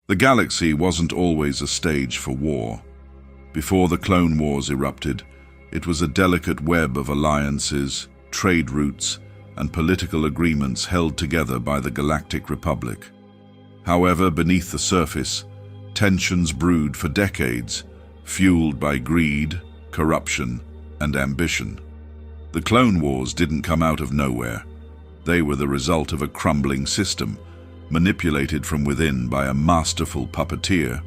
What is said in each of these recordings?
The galaxy wasn't always a stage for war. Before the Clone Wars erupted, it was a delicate web of alliances, trade routes, and political agreements held together by the Galactic Republic. However, beneath the surface, tensions brewed for decades, fueled by greed, corruption, and ambition. The Clone Wars didn't come out of nowhere. They were the result of a crumbling system, manipulated from within by a masterful puppeteer.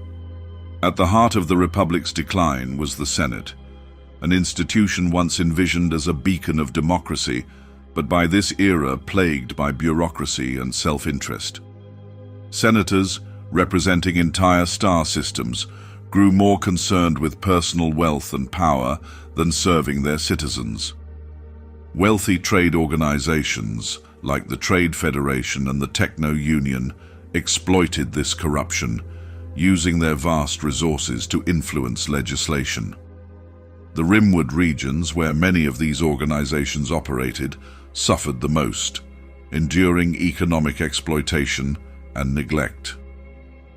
At the heart of the Republic's decline was the Senate, an institution once envisioned as a beacon of democracy, but by this era plagued by bureaucracy and self-interest. Senators, representing entire star systems, grew more concerned with personal wealth and power than serving their citizens. Wealthy trade organizations, like the Trade Federation and the Techno-Union, exploited this corruption, using their vast resources to influence legislation. The Rimwood regions, where many of these organizations operated, suffered the most, enduring economic exploitation and neglect.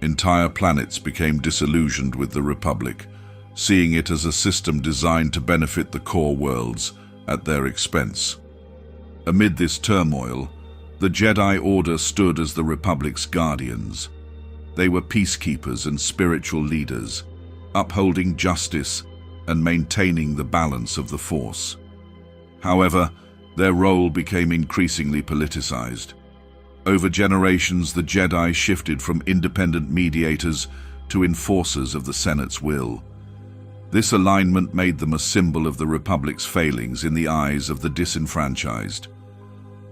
Entire planets became disillusioned with the Republic, seeing it as a system designed to benefit the core worlds at their expense. Amid this turmoil, the Jedi Order stood as the Republic's guardians. They were peacekeepers and spiritual leaders, upholding justice and maintaining the balance of the Force. However, their role became increasingly politicized. Over generations, the Jedi shifted from independent mediators to enforcers of the Senate's will. This alignment made them a symbol of the Republic's failings in the eyes of the disenfranchised.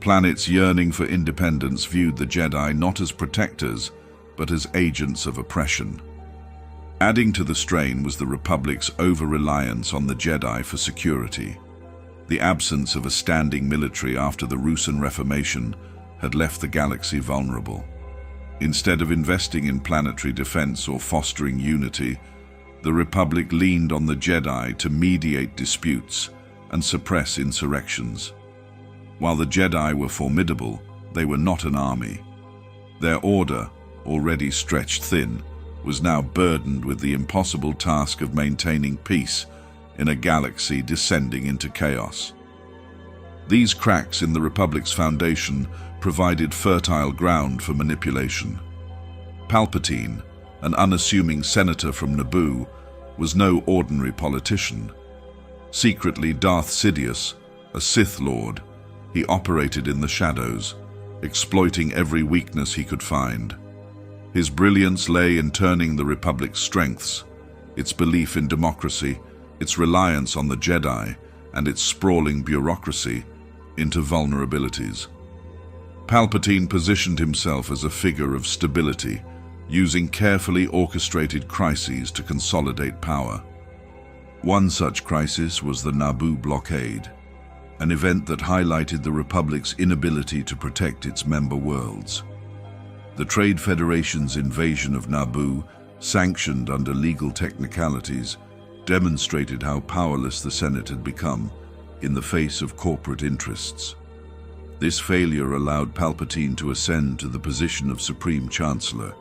Planets yearning for independence viewed the Jedi not as protectors, but as agents of oppression. Adding to the strain was the Republic's over-reliance on the Jedi for security. The absence of a standing military after the Ruusan Reformation had left the galaxy vulnerable. Instead of investing in planetary defense or fostering unity, the Republic leaned on the Jedi to mediate disputes and suppress insurrections. While the Jedi were formidable, they were not an army. Their order, already stretched thin, was now burdened with the impossible task of maintaining peace in a galaxy descending into chaos. These cracks in the Republic's foundation provided fertile ground for manipulation. Palpatine, an unassuming senator from Naboo, was no ordinary politician. Secretly Darth Sidious, a Sith Lord, he operated in the shadows, exploiting every weakness he could find. His brilliance lay in turning the Republic's strengths, its belief in democracy, its reliance on the Jedi, and its sprawling bureaucracy, into vulnerabilities. Palpatine positioned himself as a figure of stability, using carefully orchestrated crises to consolidate power. One such crisis was the Naboo blockade, an event that highlighted the Republic's inability to protect its member worlds. The Trade Federation's invasion of Naboo, sanctioned under legal technicalities, demonstrated how powerless the Senate had become in the face of corporate interests. This failure allowed Palpatine to ascend to the position of Supreme Chancellor,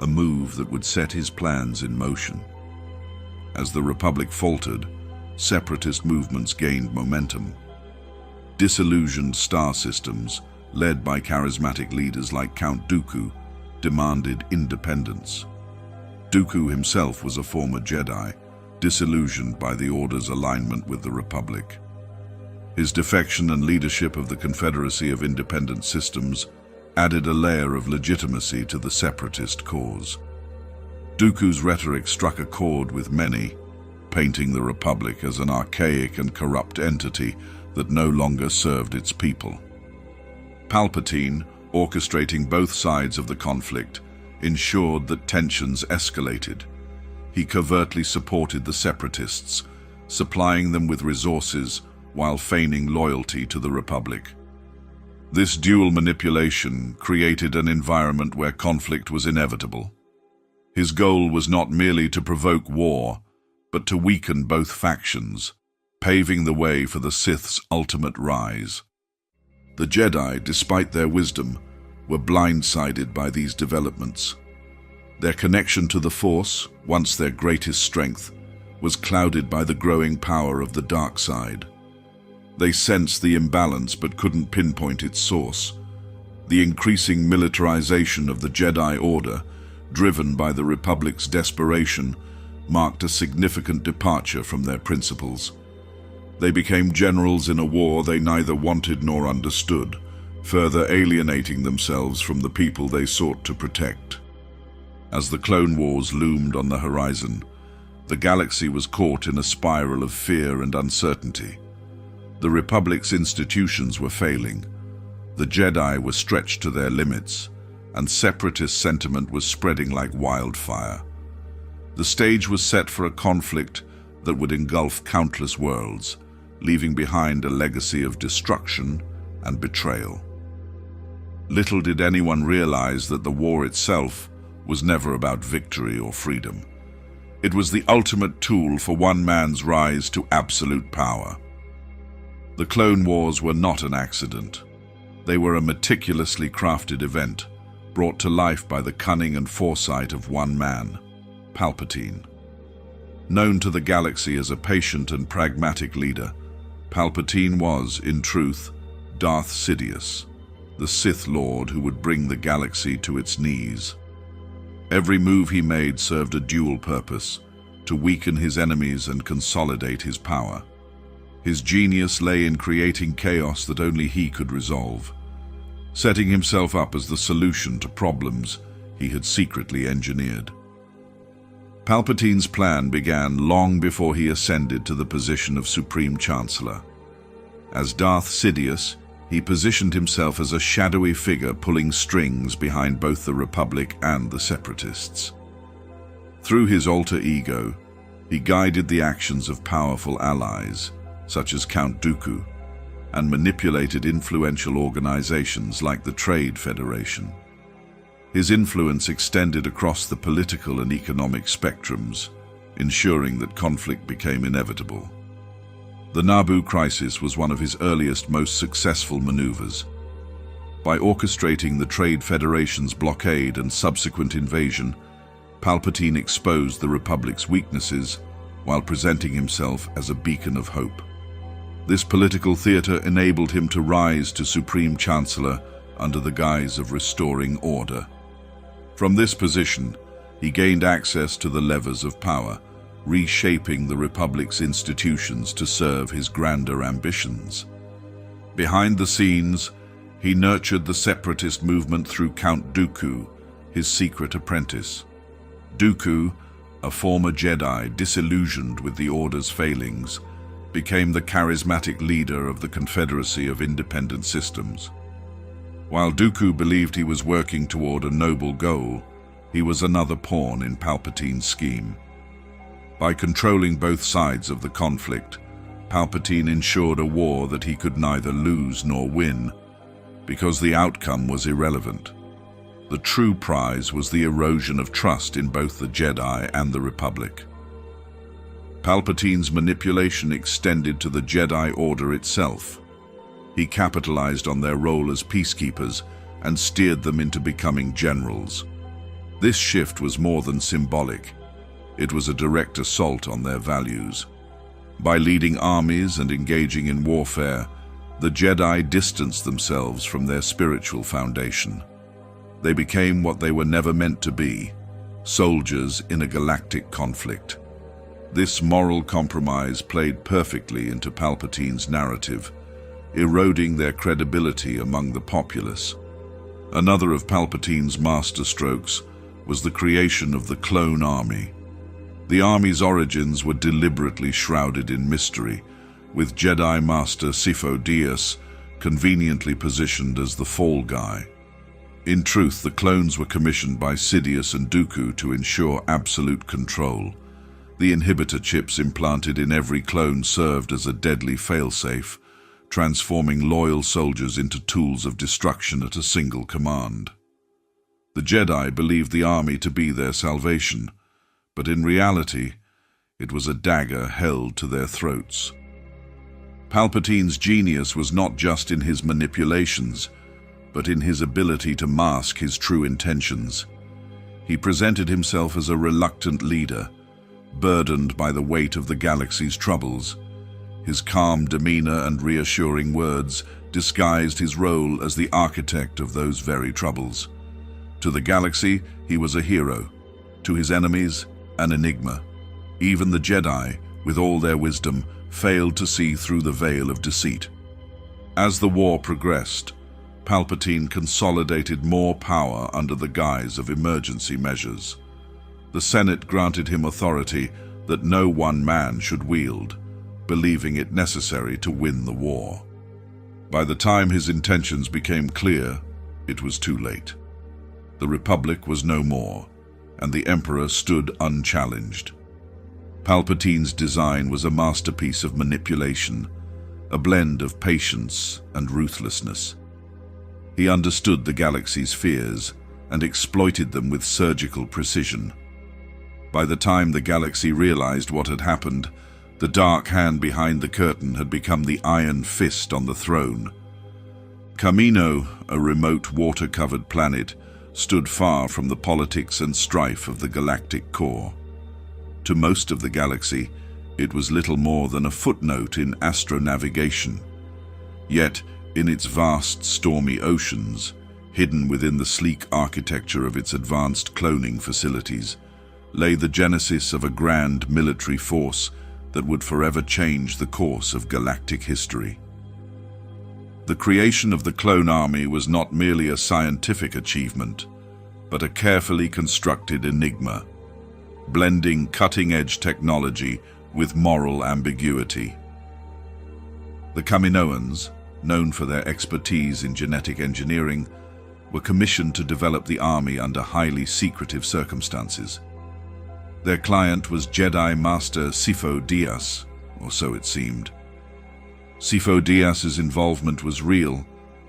a move that would set his plans in motion. As the Republic faltered, separatist movements gained momentum. Disillusioned star systems, led by charismatic leaders like Count Dooku, demanded independence. Dooku himself was a former Jedi, disillusioned by the Order's alignment with the Republic. His defection and leadership of the Confederacy of Independent Systems added a layer of legitimacy to the separatist cause. Dooku's rhetoric struck a chord with many, painting the Republic as an archaic and corrupt entity that no longer served its people. Palpatine, orchestrating both sides of the conflict, ensured that tensions escalated. He covertly supported the separatists, supplying them with resources while feigning loyalty to the Republic. This dual manipulation created an environment where conflict was inevitable. His goal was not merely to provoke war, but to weaken both factions, paving the way for the Sith's ultimate rise. The Jedi, despite their wisdom, were blindsided by these developments. Their connection to the Force, once their greatest strength, was clouded by the growing power of the dark side. They sensed the imbalance but couldn't pinpoint its source. The increasing militarization of the Jedi Order, driven by the Republic's desperation, marked a significant departure from their principles. They became generals in a war they neither wanted nor understood, further alienating themselves from the people they sought to protect. As the Clone Wars loomed on the horizon, the galaxy was caught in a spiral of fear and uncertainty. The Republic's institutions were failing, the Jedi were stretched to their limits, and separatist sentiment was spreading like wildfire. The stage was set for a conflict that would engulf countless worlds, leaving behind a legacy of destruction and betrayal. Little did anyone realize that the war itself was never about victory or freedom. It was the ultimate tool for one man's rise to absolute power. The Clone Wars were not an accident. They were a meticulously crafted event, brought to life by the cunning and foresight of one man, Palpatine. Known to the galaxy as a patient and pragmatic leader, Palpatine was, in truth, Darth Sidious, the Sith Lord who would bring the galaxy to its knees. Every move he made served a dual purpose: to weaken his enemies and consolidate his power. His genius lay in creating chaos that only he could resolve, setting himself up as the solution to problems he had secretly engineered. Palpatine's plan began long before he ascended to the position of Supreme Chancellor. As Darth Sidious, he positioned himself as a shadowy figure pulling strings behind both the Republic and the Separatists. Through his alter ego, he guided the actions of powerful allies, such as Count Dooku, and manipulated influential organizations like the Trade Federation. His influence extended across the political and economic spectrums, ensuring that conflict became inevitable. The Naboo crisis was one of his earliest, most successful maneuvers. By orchestrating the Trade Federation's blockade and subsequent invasion, Palpatine exposed the Republic's weaknesses while presenting himself as a beacon of hope. This political theater enabled him to rise to Supreme Chancellor under the guise of restoring order. From this position, he gained access to the levers of power, reshaping the Republic's institutions to serve his grander ambitions. Behind the scenes, he nurtured the separatist movement through Count Dooku, his secret apprentice. Dooku, a former Jedi disillusioned with the Order's failings, became the charismatic leader of the Confederacy of Independent Systems. While Dooku believed he was working toward a noble goal, he was another pawn in Palpatine's scheme. By controlling both sides of the conflict, Palpatine ensured a war that he could neither lose nor win, because the outcome was irrelevant. The true prize was the erosion of trust in both the Jedi and the Republic. Palpatine's manipulation extended to the Jedi Order itself. He capitalized on their role as peacekeepers and steered them into becoming generals. This shift was more than symbolic. It was a direct assault on their values. By leading armies and engaging in warfare, the Jedi distanced themselves from their spiritual foundation. They became what they were never meant to be: soldiers in a galactic conflict. This moral compromise played perfectly into Palpatine's narrative, eroding their credibility among the populace. Another of Palpatine's masterstrokes was the creation of the Clone Army. The army's origins were deliberately shrouded in mystery, with Jedi Master Sifo Dyas conveniently positioned as the fall guy. In truth, the clones were commissioned by Sidious and Dooku to ensure absolute control. The inhibitor chips implanted in every clone served as a deadly failsafe, transforming loyal soldiers into tools of destruction at a single command. The Jedi believed the army to be their salvation, but in reality, it was a dagger held to their throats. Palpatine's genius was not just in his manipulations, but in his ability to mask his true intentions. He presented himself as a reluctant leader, burdened by the weight of the galaxy's troubles. His calm demeanor and reassuring words disguised his role as the architect of those very troubles. To the galaxy, he was a hero. To his enemies, an enigma. Even the Jedi, with all their wisdom, failed to see through the veil of deceit. As the war progressed, Palpatine consolidated more power under the guise of emergency measures. The Senate granted him authority that no one man should wield, believing it necessary to win the war. By the time his intentions became clear, it was too late. The Republic was no more, and the Emperor stood unchallenged. Palpatine's design was a masterpiece of manipulation, a blend of patience and ruthlessness. He understood the galaxy's fears and exploited them with surgical precision. By the time the galaxy realized what had happened, the dark hand behind the curtain had become the iron fist on the throne. Kamino, a remote water-covered planet, stood far from the politics and strife of the galactic core. To most of the galaxy, it was little more than a footnote in astronavigation. Yet, in its vast, stormy oceans, hidden within the sleek architecture of its advanced cloning facilities, lay the genesis of a grand military force that would forever change the course of galactic history. The creation of the clone army was not merely a scientific achievement, but a carefully constructed enigma, blending cutting-edge technology with moral ambiguity. The Kaminoans, known for their expertise in genetic engineering, were commissioned to develop the army under highly secretive circumstances. Their client was Jedi Master Sifo Dyas, or so it seemed. Sifo Dyas's involvement was real,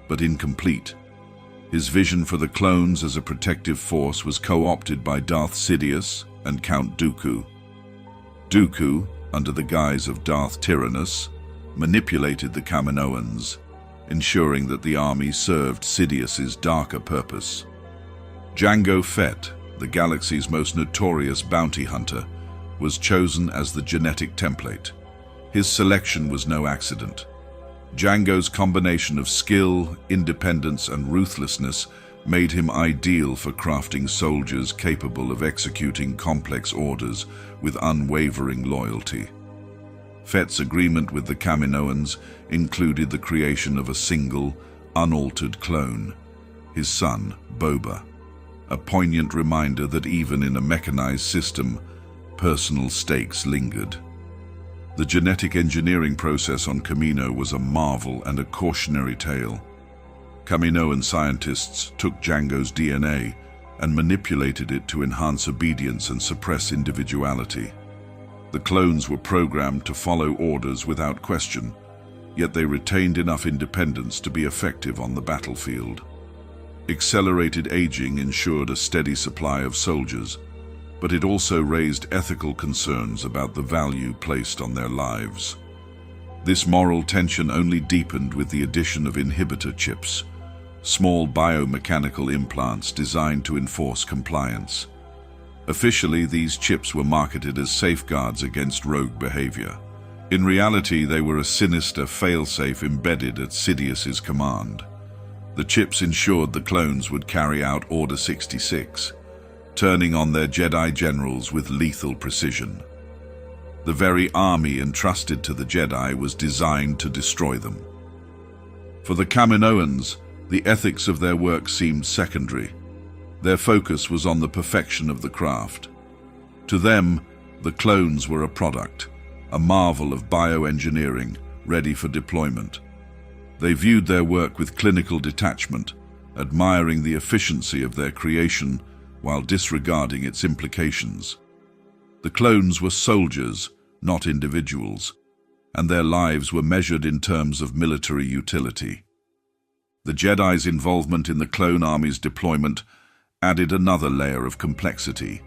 but incomplete. His vision for the clones as a protective force was co-opted by Darth Sidious and Count Dooku. Dooku, under the guise of Darth Tyrannus, manipulated the Kaminoans, ensuring that the army served Sidious's darker purpose. Jango Fett, the galaxy's most notorious bounty hunter, was chosen as the genetic template. His selection was no accident. Jango's combination of skill, independence, and ruthlessness made him ideal for crafting soldiers capable of executing complex orders with unwavering loyalty. Fett's agreement with the Kaminoans included the creation of a single, unaltered clone, his son, Boba, a poignant reminder that even in a mechanized system, personal stakes lingered. The genetic engineering process on Kamino was a marvel and a cautionary tale. Kaminoan scientists took Jango's DNA and manipulated it to enhance obedience and suppress individuality. The clones were programmed to follow orders without question, yet they retained enough independence to be effective on the battlefield. Accelerated aging ensured a steady supply of soldiers, but it also raised ethical concerns about the value placed on their lives. This moral tension only deepened with the addition of inhibitor chips, small biomechanical implants designed to enforce compliance. Officially, these chips were marketed as safeguards against rogue behavior. In reality, they were a sinister failsafe embedded at Sidious's command. The chips ensured the clones would carry out Order 66, turning on their Jedi generals with lethal precision. The very army entrusted to the Jedi was designed to destroy them. For the Kaminoans, the ethics of their work seemed secondary. Their focus was on the perfection of the craft. To them, the clones were a product, a marvel of bioengineering, ready for deployment. They viewed their work with clinical detachment, admiring the efficiency of their creation while disregarding its implications. The clones were soldiers, not individuals, and their lives were measured in terms of military utility. The Jedi's involvement in the clone army's deployment added another layer of complexity.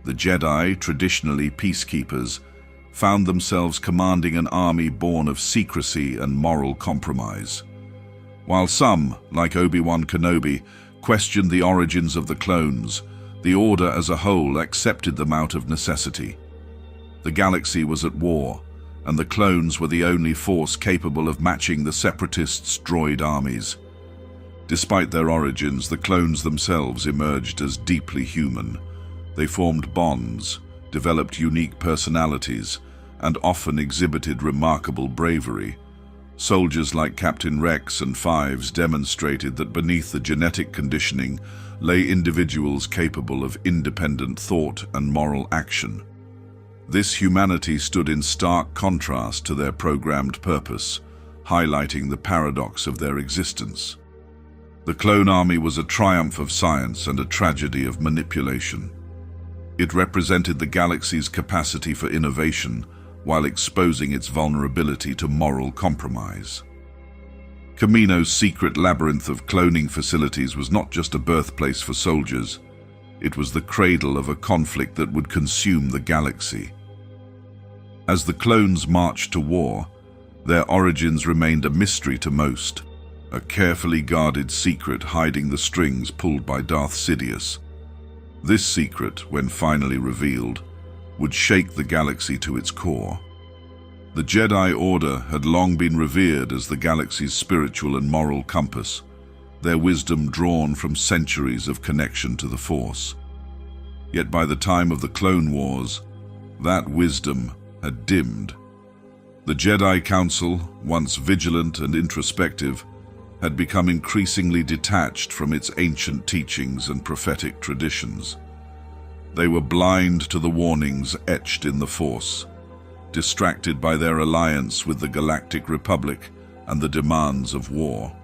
The Jedi, traditionally peacekeepers, found themselves commanding an army born of secrecy and moral compromise. While some, like Obi-Wan Kenobi, questioned the origins of the clones, The Order as a whole accepted them out of necessity. The galaxy was at war, and the clones were the only force capable of matching the Separatists' droid armies. Despite their origins, the clones themselves emerged as deeply human. They formed bonds, developed unique personalities, and often exhibited remarkable bravery. Soldiers like Captain Rex and Fives demonstrated that beneath the genetic conditioning lay individuals capable of independent thought and moral action. This humanity stood in stark contrast to their programmed purpose, highlighting the paradox of their existence. The clone army was a triumph of science and a tragedy of manipulation. It represented the galaxy's capacity for innovation while exposing its vulnerability to moral compromise. Kamino's secret labyrinth of cloning facilities was not just a birthplace for soldiers, it was the cradle of a conflict that would consume the galaxy. As the clones marched to war, their origins remained a mystery to most, a carefully guarded secret hiding the strings pulled by Darth Sidious. This secret, when finally revealed, would shake the galaxy to its core. The Jedi Order had long been revered as the galaxy's spiritual and moral compass, their wisdom drawn from centuries of connection to the Force. Yet by the time of the Clone Wars, that wisdom had dimmed. The Jedi Council, once vigilant and introspective, had become increasingly detached from its ancient teachings and prophetic traditions. They were blind to the warnings etched in the Force, distracted by their alliance with the Galactic Republic and the demands of war.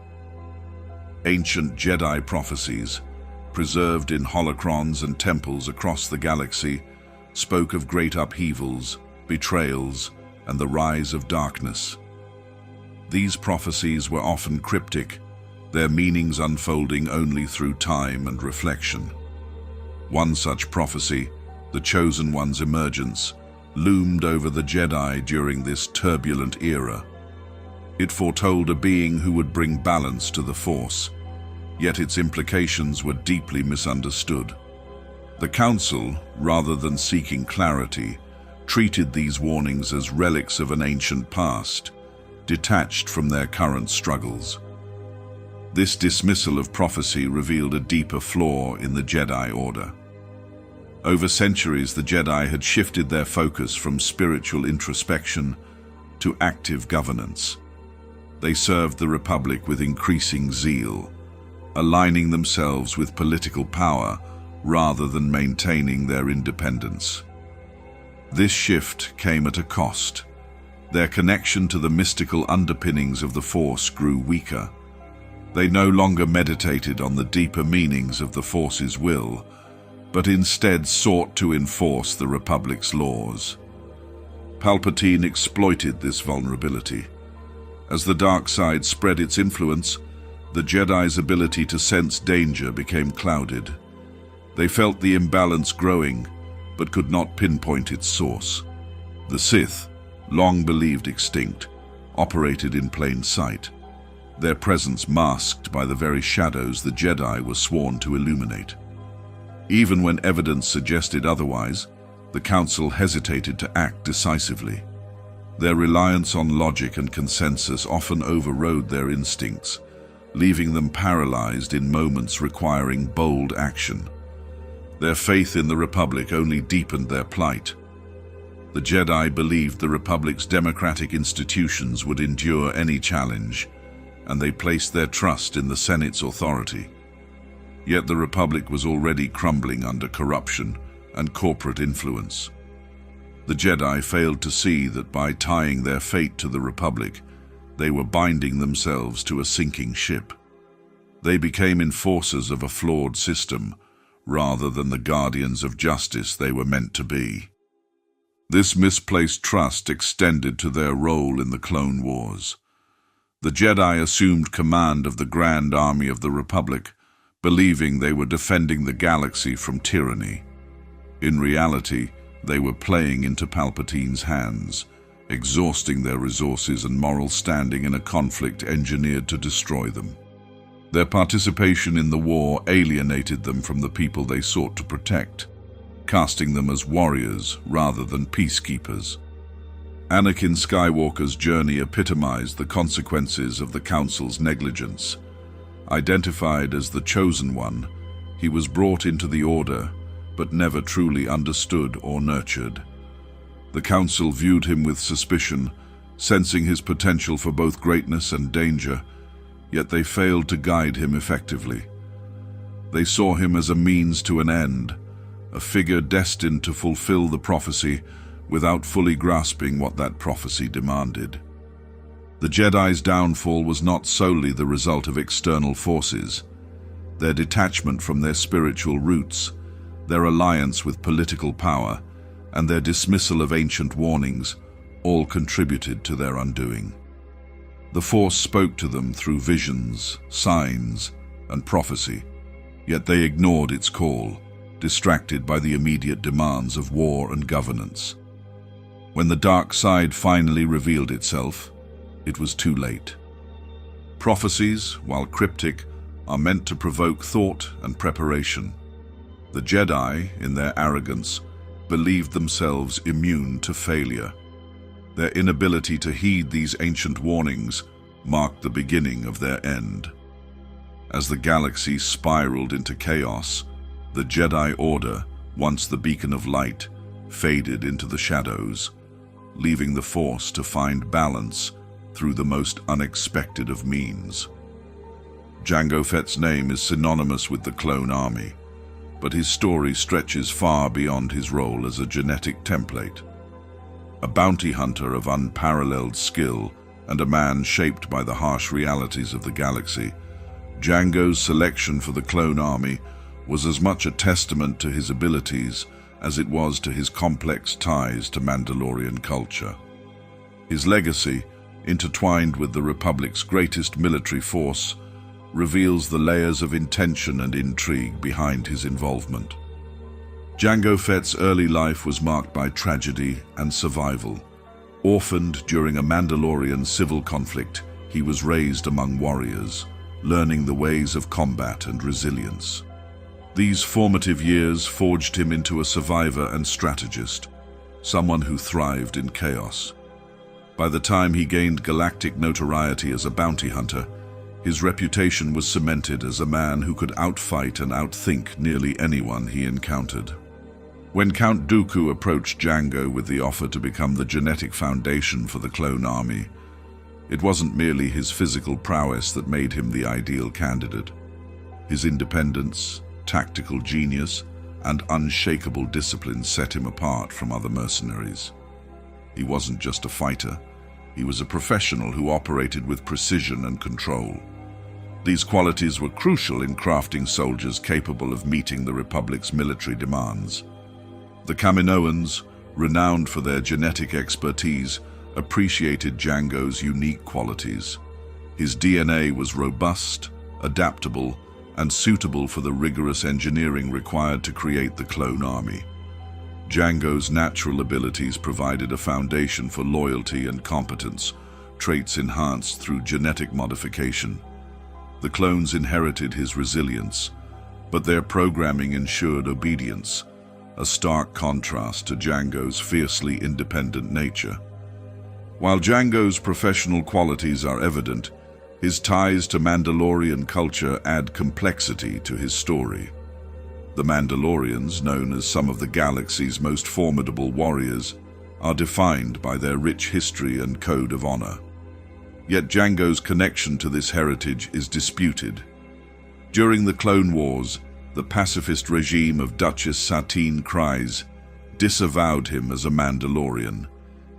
Ancient Jedi prophecies, preserved in holocrons and temples across the galaxy, spoke of great upheavals, betrayals, and the rise of darkness. These prophecies were often cryptic, their meanings unfolding only through time and reflection. One such prophecy, the Chosen One's emergence, loomed over the Jedi during this turbulent era. It foretold a being who would bring balance to the Force, yet its implications were deeply misunderstood. The Council, rather than seeking clarity, treated these warnings as relics of an ancient past, detached from their current struggles. This dismissal of prophecy revealed a deeper flaw in the Jedi Order. Over centuries, the Jedi had shifted their focus from spiritual introspection to active governance. They served the Republic with increasing zeal, aligning themselves with political power rather than maintaining their independence. This shift came at a cost. Their connection to the mystical underpinnings of the Force grew weaker. They no longer meditated on the deeper meanings of the Force's will, but instead sought to enforce the Republic's laws. Palpatine exploited this vulnerability. As the dark side spread its influence, the Jedi's ability to sense danger became clouded. They felt the imbalance growing, but could not pinpoint its source. The Sith, long believed extinct, operated in plain sight, their presence masked by the very shadows the Jedi were sworn to illuminate. Even when evidence suggested otherwise, the Council hesitated to act decisively. Their reliance on logic and consensus often overrode their instincts, leaving them paralyzed in moments requiring bold action. Their faith in the Republic only deepened their plight. The Jedi believed the Republic's democratic institutions would endure any challenge, and they placed their trust in the Senate's authority. Yet the Republic was already crumbling under corruption and corporate influence. The Jedi failed to see that by tying their fate to the Republic, they were binding themselves to a sinking ship. They became enforcers of a flawed system, rather than the guardians of justice they were meant to be. This misplaced trust extended to their role in the Clone Wars. The Jedi assumed command of the Grand Army of the Republic, believing they were defending the galaxy from tyranny. In reality, they were playing into Palpatine's hands, exhausting their resources and moral standing in a conflict engineered to destroy them. Their participation in the war alienated them from the people they sought to protect, casting them as warriors rather than peacekeepers. Anakin Skywalker's journey epitomized the consequences of the Council's negligence. Identified as the Chosen One, he was brought into the Order, but never truly understood or nurtured. The Council viewed him with suspicion, sensing his potential for both greatness and danger, yet they failed to guide him effectively. They saw him as a means to an end, a figure destined to fulfill the prophecy without fully grasping what that prophecy demanded. The Jedi's downfall was not solely the result of external forces. Their detachment from their spiritual roots, their alliance with political power, and their dismissal of ancient warnings all contributed to their undoing. The Force spoke to them through visions, signs, and prophecy, yet they ignored its call, distracted by the immediate demands of war and governance. When the dark side finally revealed itself, it was too late. Prophecies, while cryptic, are meant to provoke thought and preparation. The Jedi, in their arrogance, believed themselves immune to failure. Their inability to heed these ancient warnings marked the beginning of their end. As the galaxy spiraled into chaos, the Jedi Order, once the beacon of light, faded into the shadows, leaving the Force to find balance through the most unexpected of means. Jango Fett's name is synonymous with the clone army, but his story stretches far beyond his role as a genetic template. A bounty hunter of unparalleled skill and a man shaped by the harsh realities of the galaxy, Jango's selection for the clone army was as much a testament to his abilities as it was to his complex ties to Mandalorian culture. His legacy, intertwined with the Republic's greatest military force, reveals the layers of intention and intrigue behind his involvement. Jango Fett's early life was marked by tragedy and survival. Orphaned during a Mandalorian civil conflict, he was raised among warriors, learning the ways of combat and resilience. These formative years forged him into a survivor and strategist, someone who thrived in chaos. By the time he gained galactic notoriety as a bounty hunter, his reputation was cemented as a man who could outfight and outthink nearly anyone he encountered. When Count Dooku approached Jango with the offer to become the genetic foundation for the clone army, it wasn't merely his physical prowess that made him the ideal candidate. His independence, tactical genius, and unshakable discipline set him apart from other mercenaries. He wasn't just a fighter, he was a professional who operated with precision and control. These qualities were crucial in crafting soldiers capable of meeting the Republic's military demands. The Kaminoans, renowned for their genetic expertise, appreciated Jango's unique qualities. His DNA was robust, adaptable, and suitable for the rigorous engineering required to create the clone army. Jango's natural abilities provided a foundation for loyalty and competence, traits enhanced through genetic modification. The clones inherited his resilience, but their programming ensured obedience, a stark contrast to Jango's fiercely independent nature. While Jango's professional qualities are evident, his ties to Mandalorian culture add complexity to his story. The Mandalorians, known as some of the galaxy's most formidable warriors, are defined by their rich history and code of honor. Yet Jango's connection to this heritage is disputed. During the Clone Wars, the pacifist regime of Duchess Satine Kryze disavowed him as a Mandalorian,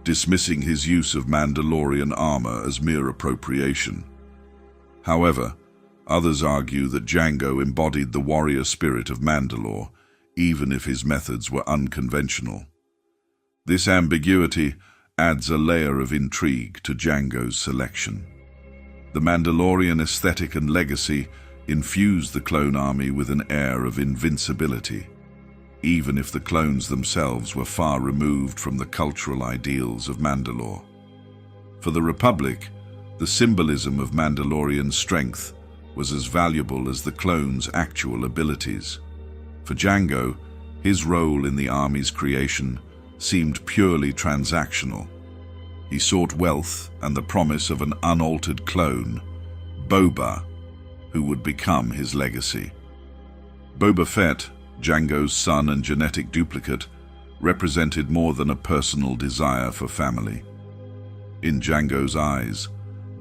dismissing his use of Mandalorian armor as mere appropriation. However, others argue that Jango embodied the warrior spirit of Mandalore, even if his methods were unconventional. This ambiguity adds a layer of intrigue to Jango's selection. The Mandalorian aesthetic and legacy infused the clone army with an air of invincibility, even if the clones themselves were far removed from the cultural ideals of Mandalore. For the Republic, the symbolism of Mandalorian strength was as valuable as the clone's actual abilities. For Django, his role in the army's creation seemed purely transactional. He sought wealth and the promise of an unaltered clone, Boba, who would become his legacy. Boba Fett, Django's son and genetic duplicate, represented more than a personal desire for family. In Django's eyes,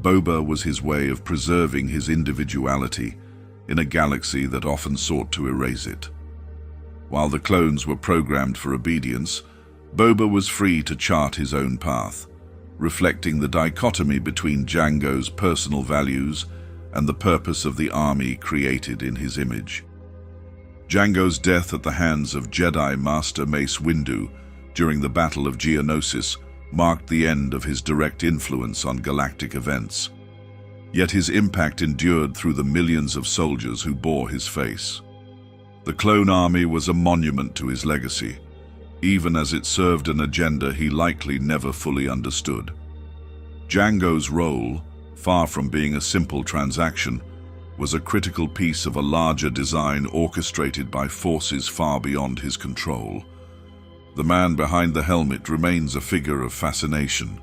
Boba was his way of preserving his individuality in a galaxy that often sought to erase it. While the clones were programmed for obedience, Boba was free to chart his own path, reflecting the dichotomy between Django's personal values and the purpose of the army created in his image. Django's death at the hands of Jedi Master Mace Windu during the Battle of Geonosis marked the end of his direct influence on galactic events. Yet his impact endured through the millions of soldiers who bore his face. The clone army was a monument to his legacy, even as it served an agenda he likely never fully understood. Django's role, far from being a simple transaction, was a critical piece of a larger design orchestrated by forces far beyond his control. The man behind the helmet remains a figure of fascination.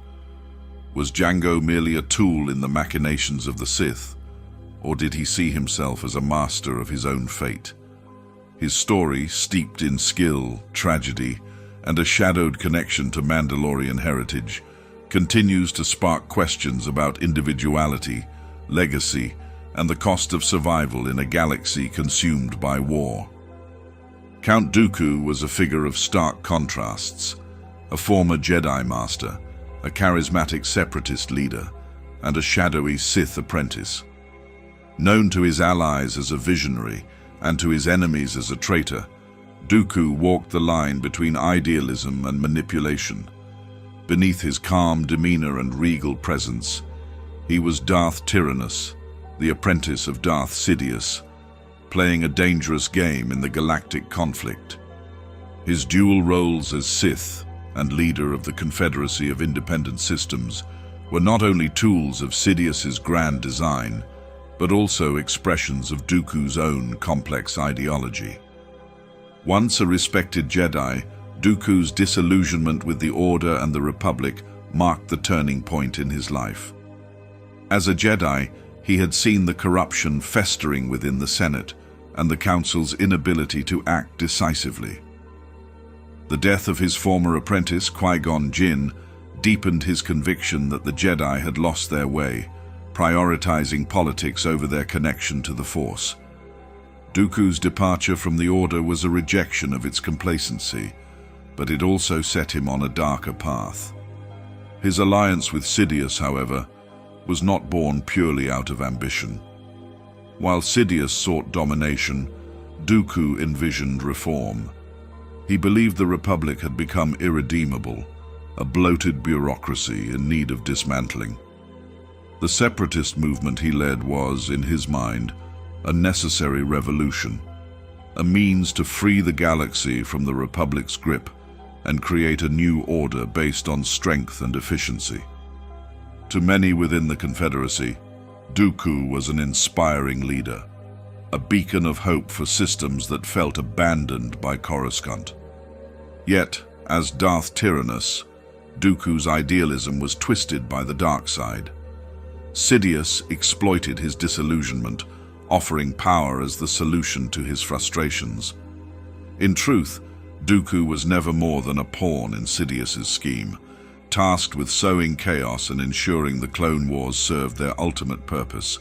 Was Django merely a tool in the machinations of the Sith, or did he see himself as a master of his own fate? His story, steeped in skill, tragedy, and a shadowed connection to Mandalorian heritage, continues to spark questions about individuality, legacy, and the cost of survival in a galaxy consumed by war. Count Dooku was a figure of stark contrasts, a former Jedi Master, a charismatic separatist leader, and a shadowy Sith apprentice. Known to his allies as a visionary and to his enemies as a traitor, Dooku walked the line between idealism and manipulation. Beneath his calm demeanor and regal presence, he was Darth Tyrannus, the apprentice of Darth Sidious, playing a dangerous game in the galactic conflict. His dual roles as Sith and leader of the Confederacy of Independent Systems were not only tools of Sidious's grand design, but also expressions of Dooku's own complex ideology. Once a respected Jedi, Dooku's disillusionment with the Order and the Republic marked the turning point in his life. As a Jedi, he had seen the corruption festering within the Senate and the Council's inability to act decisively. The death of his former apprentice, Qui-Gon Jinn, deepened his conviction that the Jedi had lost their way, prioritizing politics over their connection to the Force. Dooku's departure from the Order was a rejection of its complacency, but it also set him on a darker path. His alliance with Sidious, however, was not born purely out of ambition. While Sidious sought domination, Dooku envisioned reform. He believed the Republic had become irredeemable, a bloated bureaucracy in need of dismantling. The separatist movement he led was, in his mind, a necessary revolution, a means to free the galaxy from the Republic's grip and create a new order based on strength and efficiency. To many within the Confederacy, Dooku was an inspiring leader, a beacon of hope for systems that felt abandoned by Coruscant. Yet, as Darth Tyrannus, Dooku's idealism was twisted by the dark side. Sidious exploited his disillusionment, offering power as the solution to his frustrations. In truth, Dooku was never more than a pawn in Sidious's scheme, tasked with sowing chaos and ensuring the Clone Wars served their ultimate purpose,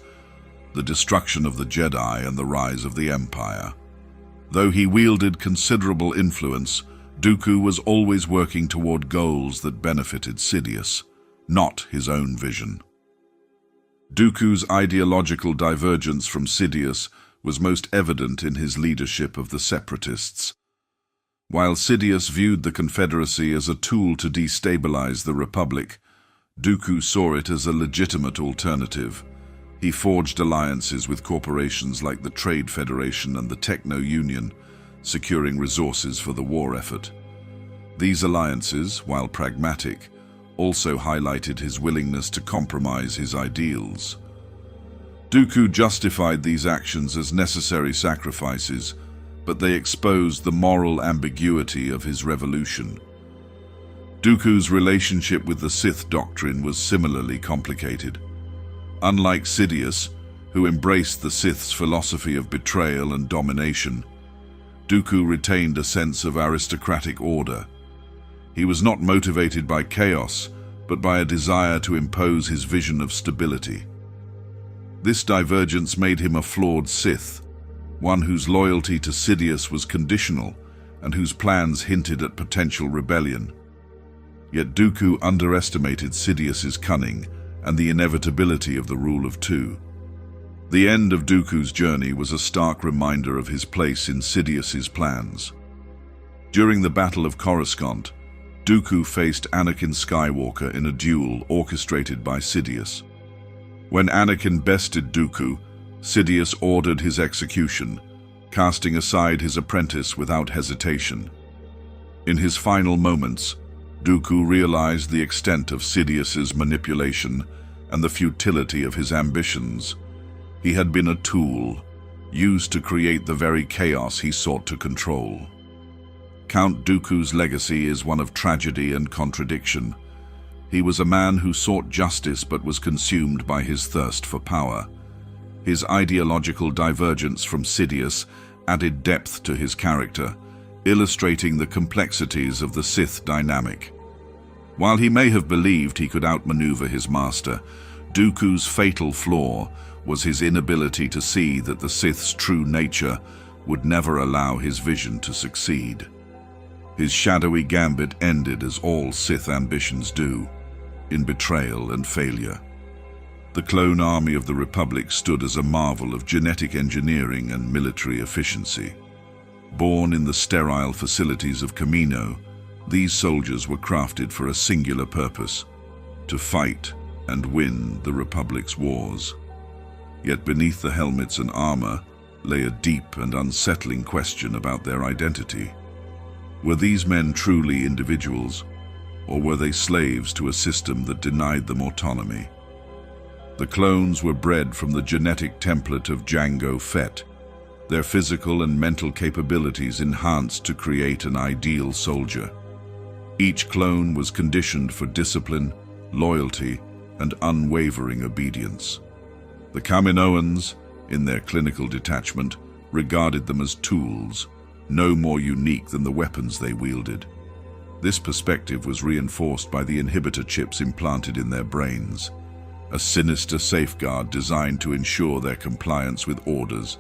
the destruction of the Jedi and the rise of the Empire. Though he wielded considerable influence, Dooku was always working toward goals that benefited Sidious, not his own vision. Dooku's ideological divergence from Sidious was most evident in his leadership of the Separatists. While Sidious viewed the Confederacy as a tool to destabilize the Republic, Dooku saw it as a legitimate alternative. He forged alliances with corporations like the Trade Federation and the Techno Union, securing resources for the war effort. These alliances, while pragmatic, also highlighted his willingness to compromise his ideals. Dooku justified these actions as necessary sacrifices, but they exposed the moral ambiguity of his revolution. Dooku's relationship with the Sith doctrine was similarly complicated. Unlike Sidious, who embraced the Sith's philosophy of betrayal and domination, Dooku retained a sense of aristocratic order. He was not motivated by chaos, but by a desire to impose his vision of stability. This divergence made him a flawed Sith, one whose loyalty to Sidious was conditional and whose plans hinted at potential rebellion. Yet Dooku underestimated Sidious's cunning and the inevitability of the rule of two. The end of Dooku's journey was a stark reminder of his place in Sidious's plans. During the Battle of Coruscant, Dooku faced Anakin Skywalker in a duel orchestrated by Sidious. When Anakin bested Dooku, Sidious ordered his execution, casting aside his apprentice without hesitation. In his final moments, Dooku realized the extent of Sidious's manipulation and the futility of his ambitions. He had been a tool, used to create the very chaos he sought to control. Count Dooku's legacy is one of tragedy and contradiction. He was a man who sought justice but was consumed by his thirst for power. His ideological divergence from Sidious added depth to his character, illustrating the complexities of the Sith dynamic. While he may have believed he could outmaneuver his master, Dooku's fatal flaw was his inability to see that the Sith's true nature would never allow his vision to succeed. His shadowy gambit ended as all Sith ambitions do, in betrayal and failure. The clone army of the Republic stood as a marvel of genetic engineering and military efficiency. Born in the sterile facilities of Kamino, these soldiers were crafted for a singular purpose: to fight and win the Republic's wars. Yet beneath the helmets and armor lay a deep and unsettling question about their identity. Were these men truly individuals, or were they slaves to a system that denied them autonomy? The clones were bred from the genetic template of Jango Fett, their physical and mental capabilities enhanced to create an ideal soldier. Each clone was conditioned for discipline, loyalty, and unwavering obedience. The Kaminoans, in their clinical detachment, regarded them as tools, no more unique than the weapons they wielded. This perspective was reinforced by the inhibitor chips implanted in their brains, a sinister safeguard designed to ensure their compliance with orders,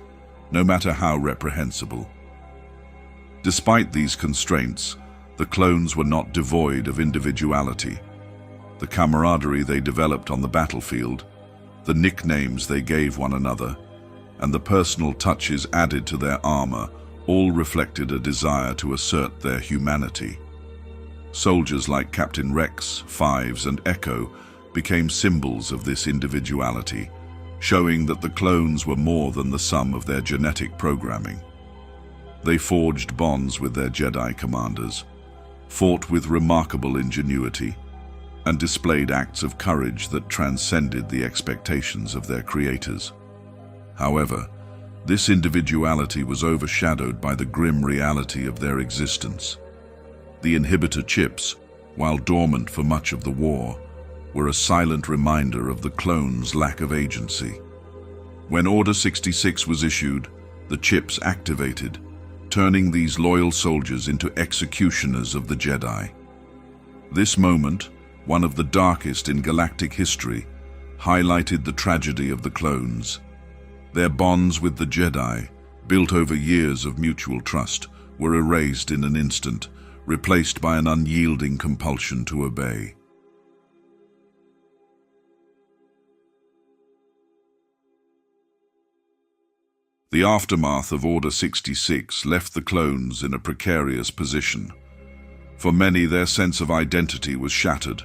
no matter how reprehensible. Despite these constraints, the clones were not devoid of individuality. The camaraderie they developed on the battlefield, the nicknames they gave one another, and the personal touches added to their armor all reflected a desire to assert their humanity. Soldiers like Captain Rex, Fives, and Echo became symbols of this individuality, showing that the clones were more than the sum of their genetic programming. They forged bonds with their Jedi commanders, fought with remarkable ingenuity, and displayed acts of courage that transcended the expectations of their creators. However, this individuality was overshadowed by the grim reality of their existence. The inhibitor chips, while dormant for much of the war, were a silent reminder of the clones' lack of agency. When Order 66 was issued, the chips activated, turning these loyal soldiers into executioners of the Jedi. This moment, one of the darkest in galactic history, highlighted the tragedy of the clones. Their bonds with the Jedi, built over years of mutual trust, were erased in an instant, replaced by an unyielding compulsion to obey. The aftermath of Order 66 left the clones in a precarious position. For many, their sense of identity was shattered.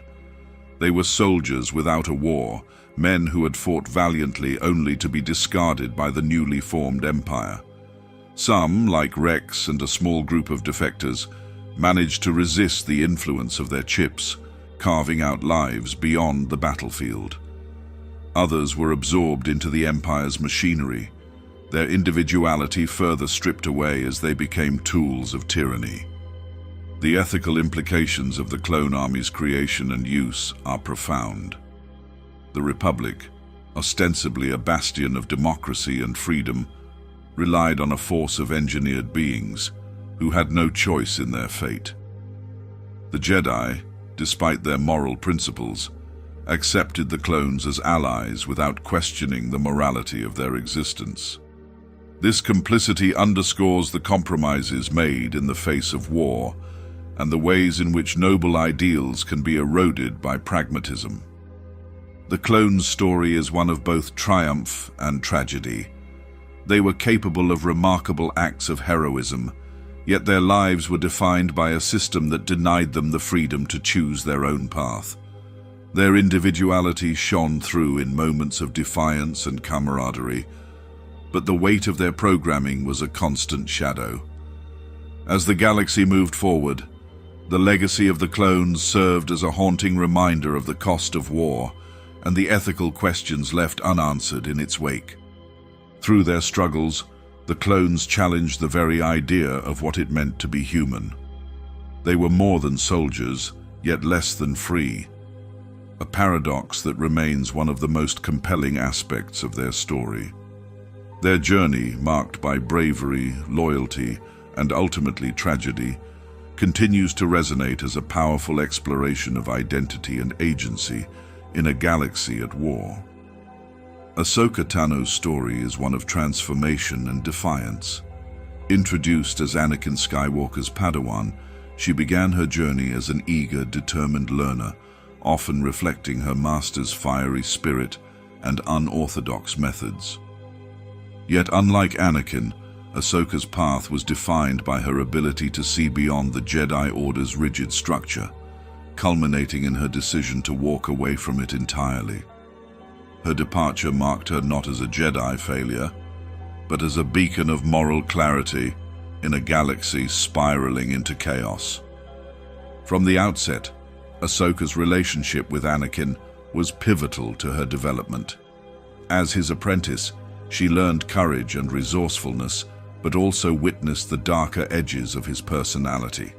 They were soldiers without a war, men who had fought valiantly only to be discarded by the newly formed empire. Some, like Rex and a small group of defectors, managed to resist the influence of their chips, carving out lives beyond the battlefield. Others were absorbed into the Empire's machinery, their individuality further stripped away as they became tools of tyranny. The ethical implications of the clone army's creation and use are profound. The Republic, ostensibly a bastion of democracy and freedom, relied on a force of engineered beings who had no choice in their fate. The Jedi, despite their moral principles, accepted the clones as allies without questioning the morality of their existence. This complicity underscores the compromises made in the face of war and the ways in which noble ideals can be eroded by pragmatism. The clones' story is one of both triumph and tragedy. They were capable of remarkable acts of heroism, yet their lives were defined by a system that denied them the freedom to choose their own path. Their individuality shone through in moments of defiance and camaraderie, but the weight of their programming was a constant shadow. As the galaxy moved forward, the legacy of the clones served as a haunting reminder of the cost of war and the ethical questions left unanswered in its wake. Through their struggles, the clones challenged the very idea of what it meant to be human. They were more than soldiers, yet less than free, a paradox that remains one of the most compelling aspects of their story. Their journey, marked by bravery, loyalty, and ultimately tragedy, continues to resonate as a powerful exploration of identity and agency in a galaxy at war. Ahsoka Tano's story is one of transformation and defiance. Introduced as Anakin Skywalker's Padawan, she began her journey as an eager, determined learner, often reflecting her master's fiery spirit and unorthodox methods. Yet unlike Anakin, Ahsoka's path was defined by her ability to see beyond the Jedi Order's rigid structure, culminating in her decision to walk away from it entirely. Her departure marked her not as a Jedi failure, but as a beacon of moral clarity in a galaxy spiraling into chaos. From the outset, Ahsoka's relationship with Anakin was pivotal to her development. As his apprentice, she learned courage and resourcefulness, but also witnessed the darker edges of his personality.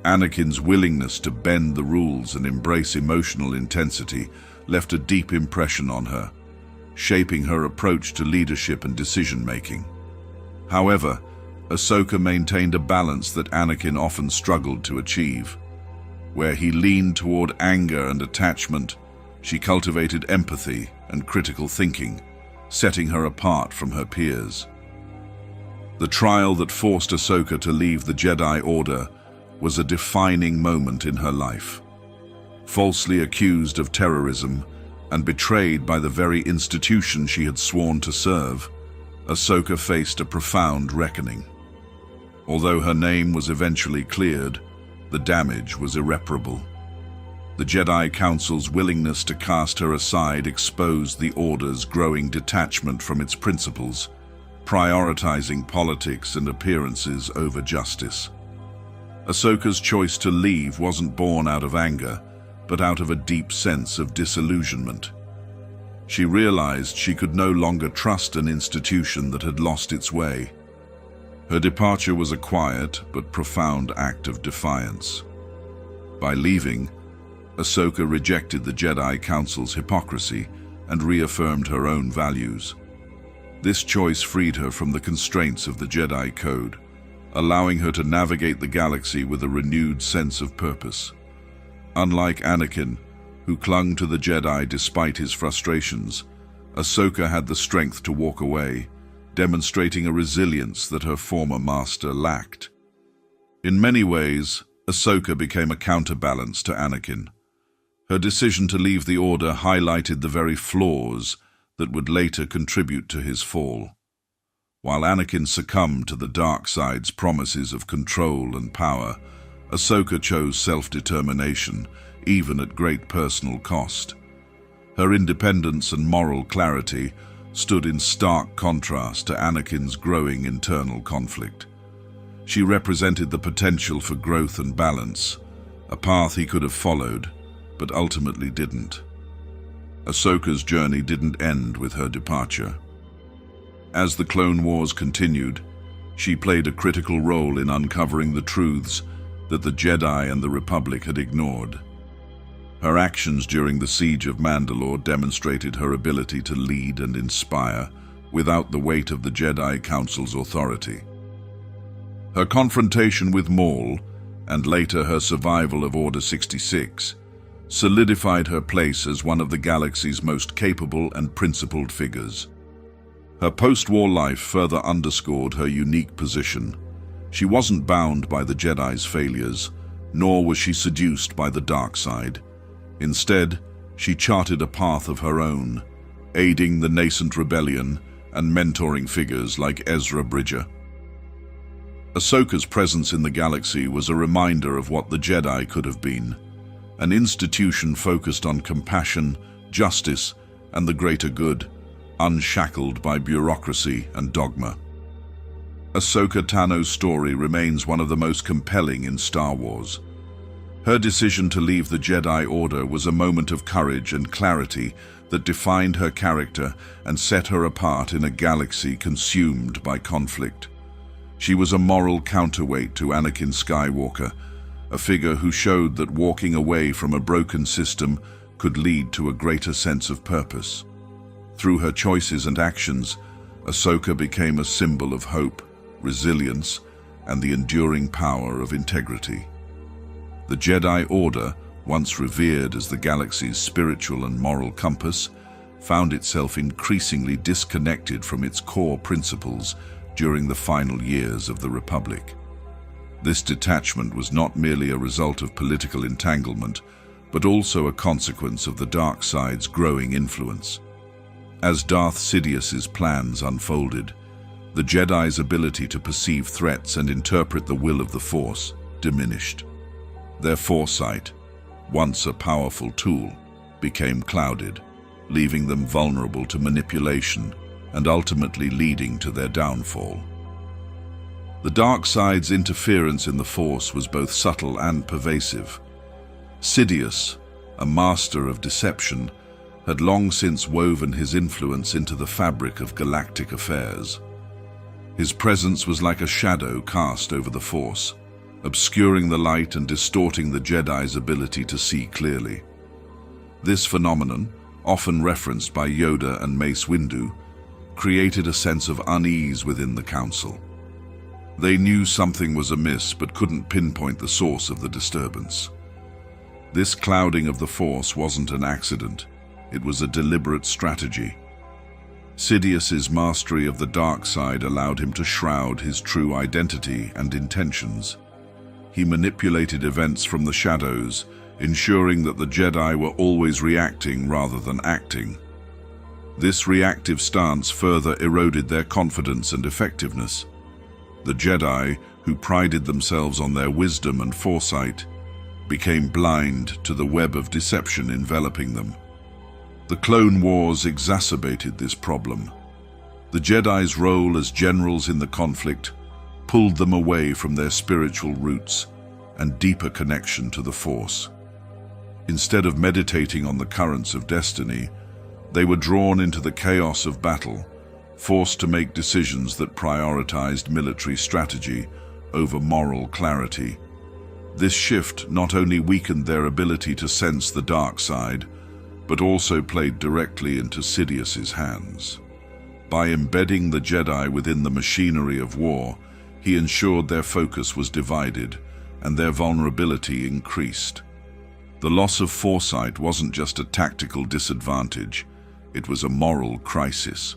Anakin's willingness to bend the rules and embrace emotional intensity left a deep impression on her, shaping her approach to leadership and decision-making. However, Ahsoka maintained a balance that Anakin often struggled to achieve. Where he leaned toward anger and attachment, she cultivated empathy and critical thinking, setting her apart from her peers. The trial that forced Ahsoka to leave the Jedi Order was a defining moment in her life. Falsely accused of terrorism and betrayed by the very institution she had sworn to serve, Ahsoka faced a profound reckoning. Although her name was eventually cleared, the damage was irreparable. The Jedi Council's willingness to cast her aside exposed the Order's growing detachment from its principles, prioritizing politics and appearances over justice. Ahsoka's choice to leave wasn't born out of anger, but out of a deep sense of disillusionment. She realized she could no longer trust an institution that had lost its way. Her departure was a quiet but profound act of defiance. By leaving, Ahsoka rejected the Jedi Council's hypocrisy and reaffirmed her own values. This choice freed her from the constraints of the Jedi Code, allowing her to navigate the galaxy with a renewed sense of purpose. Unlike Anakin, who clung to the Jedi despite his frustrations, Ahsoka had the strength to walk away, demonstrating a resilience that her former master lacked. In many ways, Ahsoka became a counterbalance to Anakin. Her decision to leave the Order highlighted the very flaws that would later contribute to his fall. While Anakin succumbed to the dark side's promises of control and power, Ahsoka chose self-determination, even at great personal cost. Her independence and moral clarity stood in stark contrast to Anakin's growing internal conflict. She represented the potential for growth and balance, a path he could have followed, but ultimately didn't. Ahsoka's journey didn't end with her departure. As the Clone Wars continued, she played a critical role in uncovering the truths that the Jedi and the Republic had ignored. Her actions during the Siege of Mandalore demonstrated her ability to lead and inspire without the weight of the Jedi Council's authority. Her confrontation with Maul, and later her survival of Order 66, solidified her place as one of the galaxy's most capable and principled figures. Her post-war life further underscored her unique position. She wasn't bound by the Jedi's failures, nor was she seduced by the dark side. Instead, she charted a path of her own, aiding the nascent rebellion and mentoring figures like Ezra Bridger. Ahsoka's presence in the galaxy was a reminder of what the Jedi could have been, an institution focused on compassion, justice, and the greater good, unshackled by bureaucracy and dogma. Ahsoka Tano's story remains one of the most compelling in Star Wars. Her decision to leave the Jedi Order was a moment of courage and clarity that defined her character and set her apart in a galaxy consumed by conflict. She was a moral counterweight to Anakin Skywalker, a figure who showed that walking away from a broken system could lead to a greater sense of purpose. Through her choices and actions, Ahsoka became a symbol of hope, resilience, and the enduring power of integrity. The Jedi Order, once revered as the galaxy's spiritual and moral compass, found itself increasingly disconnected from its core principles during the final years of the Republic. This detachment was not merely a result of political entanglement, but also a consequence of the dark side's growing influence. As Darth Sidious's plans unfolded, the Jedi's ability to perceive threats and interpret the will of the Force diminished. Their foresight, once a powerful tool, became clouded, leaving them vulnerable to manipulation and ultimately leading to their downfall. The dark side's interference in the Force was both subtle and pervasive. Sidious, a master of deception, had long since woven his influence into the fabric of galactic affairs. His presence was like a shadow cast over the Force, obscuring the light and distorting the Jedi's ability to see clearly. This phenomenon, often referenced by Yoda and Mace Windu, created a sense of unease within the Council. They knew something was amiss but couldn't pinpoint the source of the disturbance. This clouding of the Force wasn't an accident. It was a deliberate strategy. Sidious's mastery of the dark side allowed him to shroud his true identity and intentions. He manipulated events from the shadows, ensuring that the Jedi were always reacting rather than acting. This reactive stance further eroded their confidence and effectiveness. The Jedi, who prided themselves on their wisdom and foresight, became blind to the web of deception enveloping them. The Clone Wars exacerbated this problem. The Jedi's role as generals in the conflict pulled them away from their spiritual roots and deeper connection to the Force. Instead of meditating on the currents of destiny, they were drawn into the chaos of battle, forced to make decisions that prioritized military strategy over moral clarity. This shift not only weakened their ability to sense the dark side, but also played directly into Sidious's hands. By embedding the Jedi within the machinery of war, he ensured their focus was divided and their vulnerability increased. The loss of foresight wasn't just a tactical disadvantage, it was a moral crisis.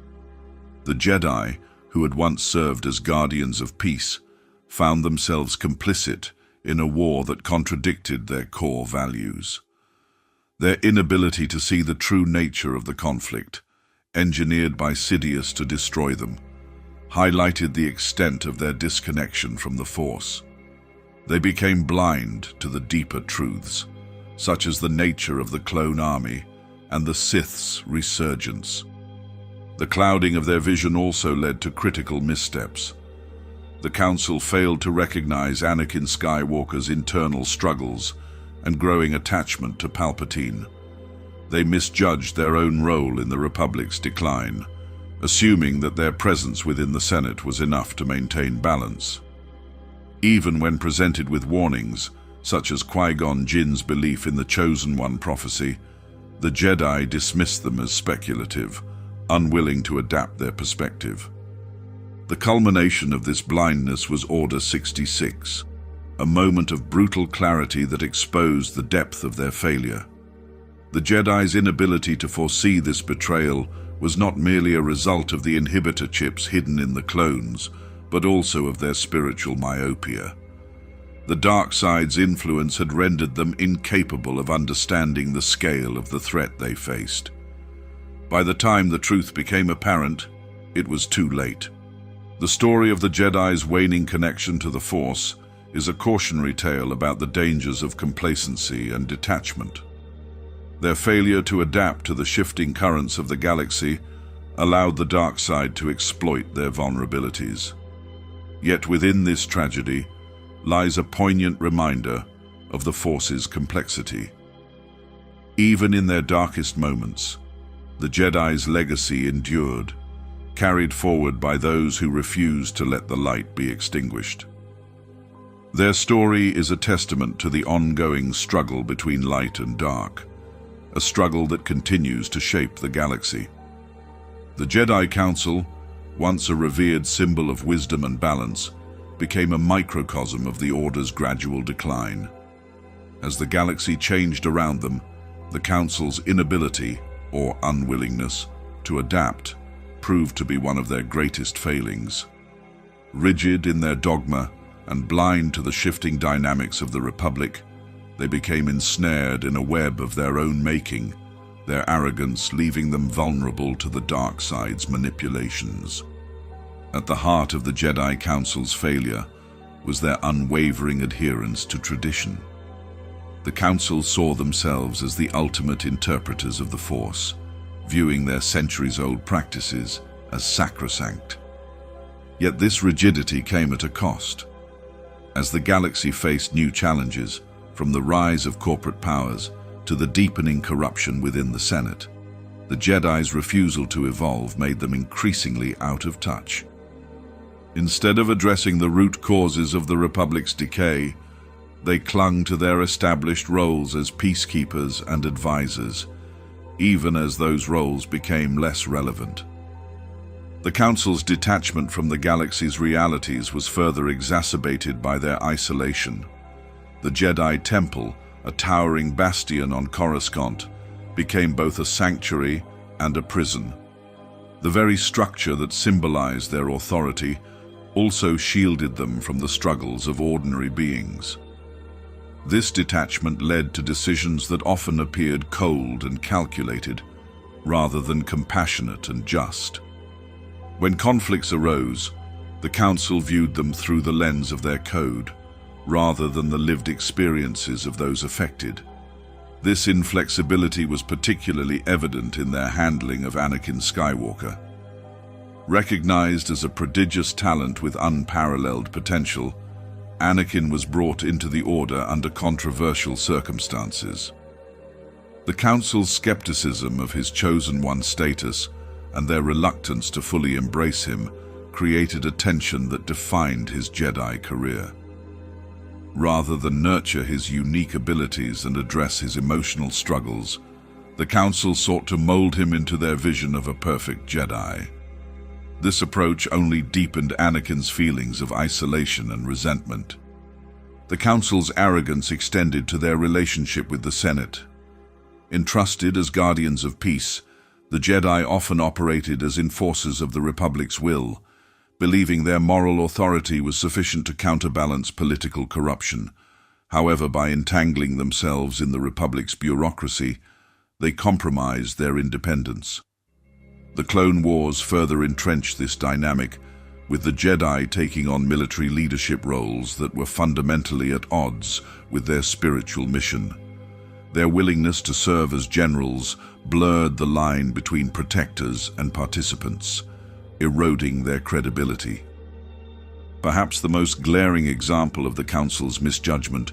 The Jedi, who had once served as guardians of peace, found themselves complicit in a war that contradicted their core values. Their inability to see the true nature of the conflict, engineered by Sidious to destroy them, highlighted the extent of their disconnection from the Force. They became blind to the deeper truths, such as the nature of the clone army and the Sith's resurgence. The clouding of their vision also led to critical missteps. The Council failed to recognize Anakin Skywalker's internal struggles and growing attachment to Palpatine. They misjudged their own role in the Republic's decline, assuming that their presence within the Senate was enough to maintain balance. Even when presented with warnings, such as Qui-Gon Jinn's belief in the Chosen One prophecy, the Jedi dismissed them as speculative, unwilling to adapt their perspective. The culmination of this blindness was Order 66, a moment of brutal clarity that exposed the depth of their failure. The Jedi's inability to foresee this betrayal was not merely a result of the inhibitor chips hidden in the clones, but also of their spiritual myopia. The dark side's influence had rendered them incapable of understanding the scale of the threat they faced. By the time the truth became apparent, it was too late. The story of the Jedi's waning connection to the Force is a cautionary tale about the dangers of complacency and detachment. Their failure to adapt to the shifting currents of the galaxy allowed the dark side to exploit their vulnerabilities. Yet within this tragedy lies a poignant reminder of the Force's complexity. Even in their darkest moments, the Jedi's legacy endured, carried forward by those who refused to let the light be extinguished. Their story is a testament to the ongoing struggle between light and dark, a struggle that continues to shape the galaxy. The Jedi Council, once a revered symbol of wisdom and balance, became a microcosm of the Order's gradual decline. As the galaxy changed around them, the Council's inability, or unwillingness, to adapt proved to be one of their greatest failings. Rigid in their dogma and blind to the shifting dynamics of the Republic, they became ensnared in a web of their own making, their arrogance leaving them vulnerable to the dark side's manipulations. At the heart of the Jedi Council's failure was their unwavering adherence to tradition. The Council saw themselves as the ultimate interpreters of the Force, viewing their centuries-old practices as sacrosanct. Yet this rigidity came at a cost. As the galaxy faced new challenges, from the rise of corporate powers to the deepening corruption within the Senate, the Jedi's refusal to evolve made them increasingly out of touch. Instead of addressing the root causes of the Republic's decay, they clung to their established roles as peacekeepers and advisors, even as those roles became less relevant. The Council's detachment from the galaxy's realities was further exacerbated by their isolation. The Jedi Temple, a towering bastion on Coruscant, became both a sanctuary and a prison. The very structure that symbolized their authority also shielded them from the struggles of ordinary beings. This detachment led to decisions that often appeared cold and calculated, rather than compassionate and just. When conflicts arose, the Council viewed them through the lens of their code, rather than the lived experiences of those affected. This inflexibility was particularly evident in their handling of Anakin Skywalker. Recognized as a prodigious talent with unparalleled potential, Anakin was brought into the Order under controversial circumstances. The Council's skepticism of his Chosen One status and their reluctance to fully embrace him created a tension that defined his Jedi career. Rather than nurture his unique abilities and address his emotional struggles, the Council sought to mold him into their vision of a perfect Jedi. This approach only deepened Anakin's feelings of isolation and resentment. The Council's arrogance extended to their relationship with the Senate. Entrusted as guardians of peace, the Jedi often operated as enforcers of the Republic's will, believing their moral authority was sufficient to counterbalance political corruption. However, by entangling themselves in the Republic's bureaucracy, they compromised their independence. The Clone Wars further entrenched this dynamic, with the Jedi taking on military leadership roles that were fundamentally at odds with their spiritual mission. Their willingness to serve as generals blurred the line between protectors and participants, eroding their credibility. Perhaps the most glaring example of the Council's misjudgment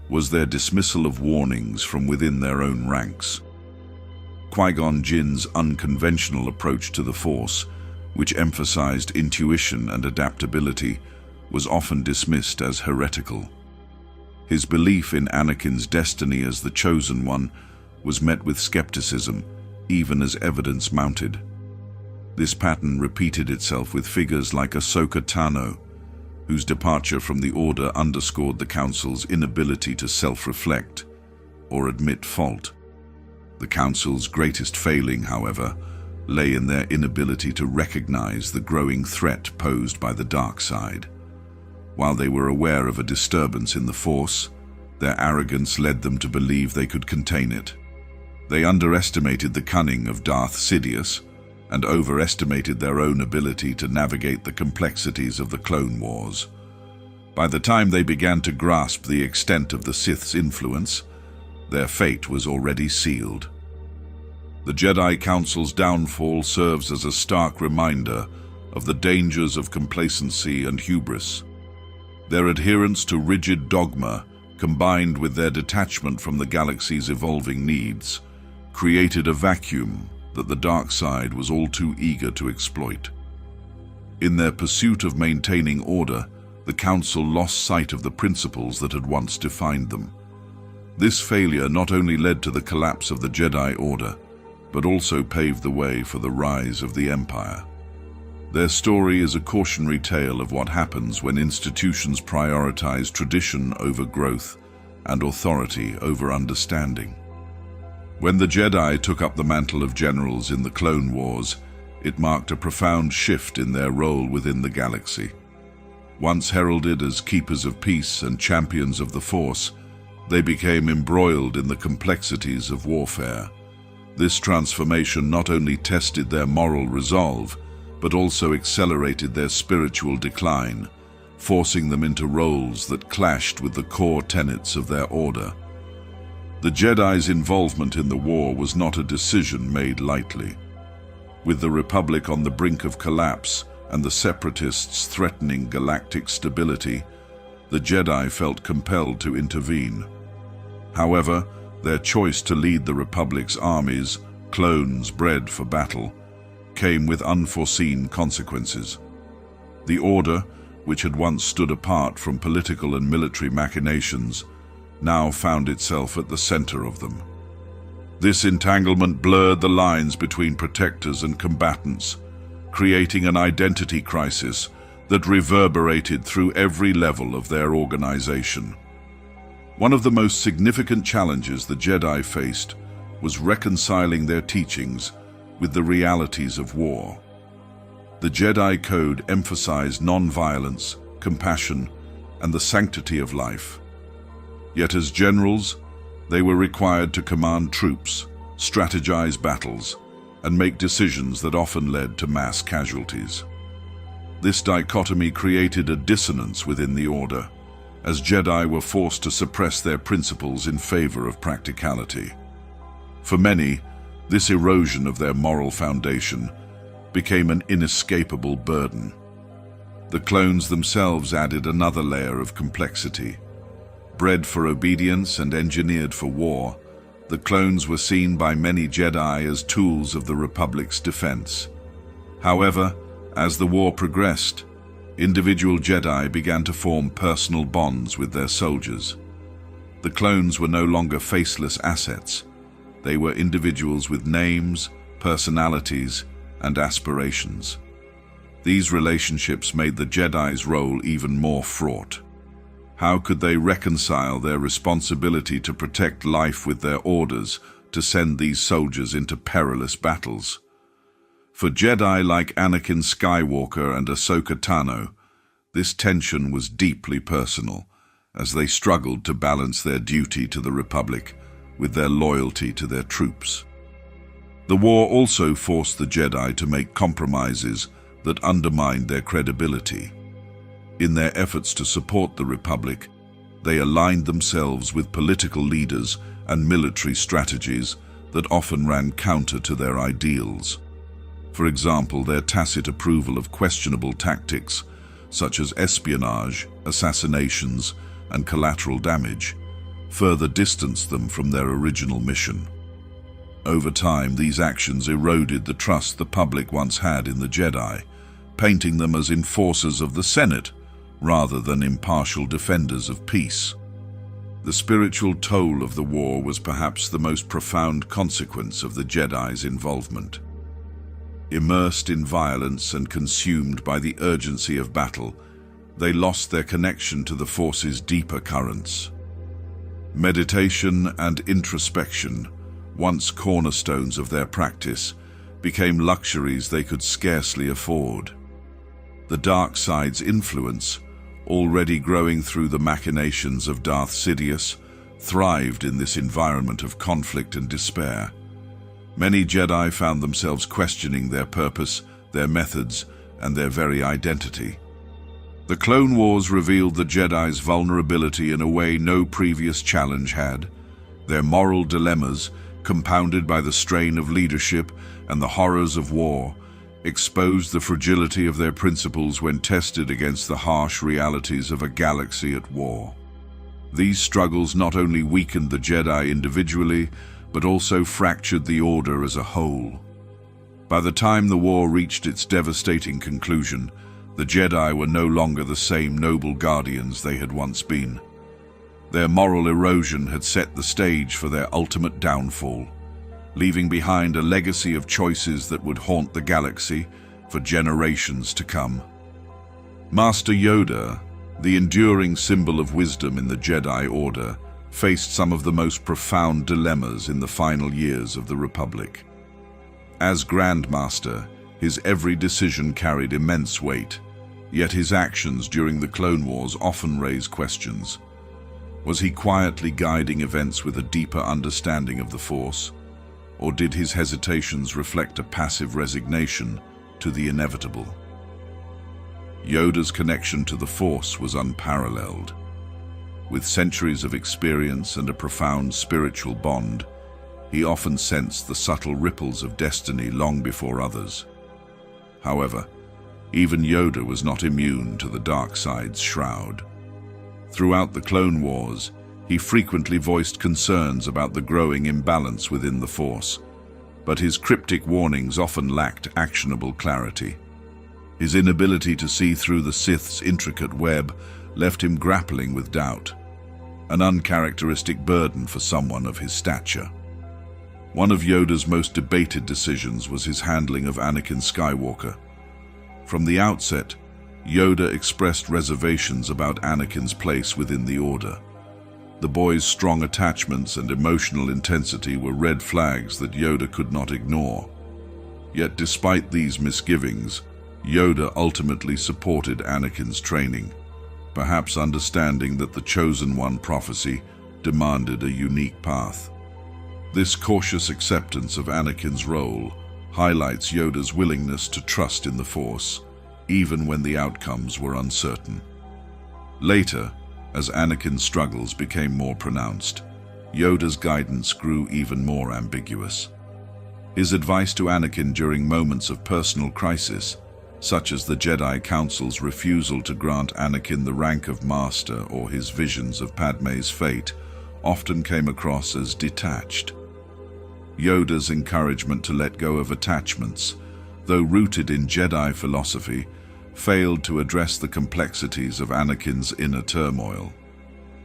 was their dismissal of warnings from within their own ranks. Qui-Gon Jinn's unconventional approach to the Force, which emphasized intuition and adaptability, was often dismissed as heretical. His belief in Anakin's destiny as the Chosen One was met with skepticism, even as evidence mounted. This pattern repeated itself with figures like Ahsoka Tano, whose departure from the Order underscored the Council's inability to self-reflect or admit fault. The Council's greatest failing, however, lay in their inability to recognize the growing threat posed by the dark side. While they were aware of a disturbance in the Force, their arrogance led them to believe they could contain it. They underestimated the cunning of Darth Sidious and overestimated their own ability to navigate the complexities of the Clone Wars. By the time they began to grasp the extent of the Sith's influence, their fate was already sealed. The Jedi Council's downfall serves as a stark reminder of the dangers of complacency and hubris. Their adherence to rigid dogma, combined with their detachment from the galaxy's evolving needs, created a vacuum that the dark side was all too eager to exploit. In their pursuit of maintaining order, the Council lost sight of the principles that had once defined them. This failure not only led to the collapse of the Jedi Order, but also paved the way for the rise of the Empire. Their story is a cautionary tale of what happens when institutions prioritize tradition over growth and authority over understanding. When the Jedi took up the mantle of generals in the Clone Wars, it marked a profound shift in their role within the galaxy. Once heralded as keepers of peace and champions of the Force, they became embroiled in the complexities of warfare. This transformation not only tested their moral resolve, but also accelerated their spiritual decline, forcing them into roles that clashed with the core tenets of their order. The Jedi's involvement in the war was not a decision made lightly. With the Republic on the brink of collapse and the Separatists threatening galactic stability, the Jedi felt compelled to intervene. However, their choice to lead the Republic's armies, clones bred for battle, came with unforeseen consequences. The Order, which had once stood apart from political and military machinations, now found itself at the center of them. This entanglement blurred the lines between protectors and combatants, creating an identity crisis that reverberated through every level of their organization. One of the most significant challenges the Jedi faced was reconciling their teachings with the realities of war. The Jedi Code emphasized non-violence, compassion, and the sanctity of life. Yet as generals, they were required to command troops, strategize battles, and make decisions that often led to mass casualties. This dichotomy created a dissonance within the Order, as Jedi were forced to suppress their principles in favor of practicality. For many, this erosion of their moral foundation became an inescapable burden. The clones themselves added another layer of complexity. Bred for obedience and engineered for war, the clones were seen by many Jedi as tools of the Republic's defense. However, as the war progressed, individual Jedi began to form personal bonds with their soldiers. The clones were no longer faceless assets. They were individuals with names, personalities, and aspirations. These relationships made the Jedi's role even more fraught. How could they reconcile their responsibility to protect life with their orders to send these soldiers into perilous battles? For Jedi like Anakin Skywalker and Ahsoka Tano, this tension was deeply personal, as they struggled to balance their duty to the Republic with their loyalty to their troops. The war also forced the Jedi to make compromises that undermined their credibility. In their efforts to support the Republic, they aligned themselves with political leaders and military strategies that often ran counter to their ideals. For example, their tacit approval of questionable tactics, such as espionage, assassinations, and collateral damage, further distanced them from their original mission. Over time, these actions eroded the trust the public once had in the Jedi, painting them as enforcers of the Senate rather than impartial defenders of peace. The spiritual toll of the war was perhaps the most profound consequence of the Jedi's involvement. Immersed in violence and consumed by the urgency of battle, they lost their connection to the Force's deeper currents. Meditation and introspection, once cornerstones of their practice, became luxuries they could scarcely afford. The dark side's influence, already growing through the machinations of Darth Sidious, thrived in this environment of conflict and despair. Many Jedi found themselves questioning their purpose, their methods, and their very identity. The Clone Wars revealed the Jedi's vulnerability in a way no previous challenge had. Their moral dilemmas, compounded by the strain of leadership and the horrors of war, exposed the fragility of their principles when tested against the harsh realities of a galaxy at war. These struggles not only weakened the Jedi individually, but also fractured the Order as a whole. By the time the war reached its devastating conclusion, the Jedi were no longer the same noble guardians they had once been. Their moral erosion had set the stage for their ultimate downfall, leaving behind a legacy of choices that would haunt the galaxy for generations to come. Master Yoda, the enduring symbol of wisdom in the Jedi Order, faced some of the most profound dilemmas in the final years of the Republic. As Grand Master, his every decision carried immense weight, yet his actions during the Clone Wars often raise questions. Was he quietly guiding events with a deeper understanding of the Force, or did his hesitations reflect a passive resignation to the inevitable? Yoda's connection to the Force was unparalleled. With centuries of experience and a profound spiritual bond, he often sensed the subtle ripples of destiny long before others. However, even Yoda was not immune to the dark side's shroud. Throughout the Clone Wars, he frequently voiced concerns about the growing imbalance within the Force, but his cryptic warnings often lacked actionable clarity. His inability to see through the Sith's intricate web left him grappling with doubt, an uncharacteristic burden for someone of his stature. One of Yoda's most debated decisions was his handling of Anakin Skywalker. From the outset, Yoda expressed reservations about Anakin's place within the Order. The boy's strong attachments and emotional intensity were red flags that Yoda could not ignore. Yet despite these misgivings, Yoda ultimately supported Anakin's training, perhaps understanding that the Chosen One prophecy demanded a unique path. This cautious acceptance of Anakin's role highlights Yoda's willingness to trust in the Force, even when the outcomes were uncertain. Later, as Anakin's struggles became more pronounced, Yoda's guidance grew even more ambiguous. His advice to Anakin during moments of personal crisis, such as the Jedi Council's refusal to grant Anakin the rank of Master or his visions of Padme's fate, often came across as detached. Yoda's encouragement to let go of attachments, though rooted in Jedi philosophy, failed to address the complexities of Anakin's inner turmoil.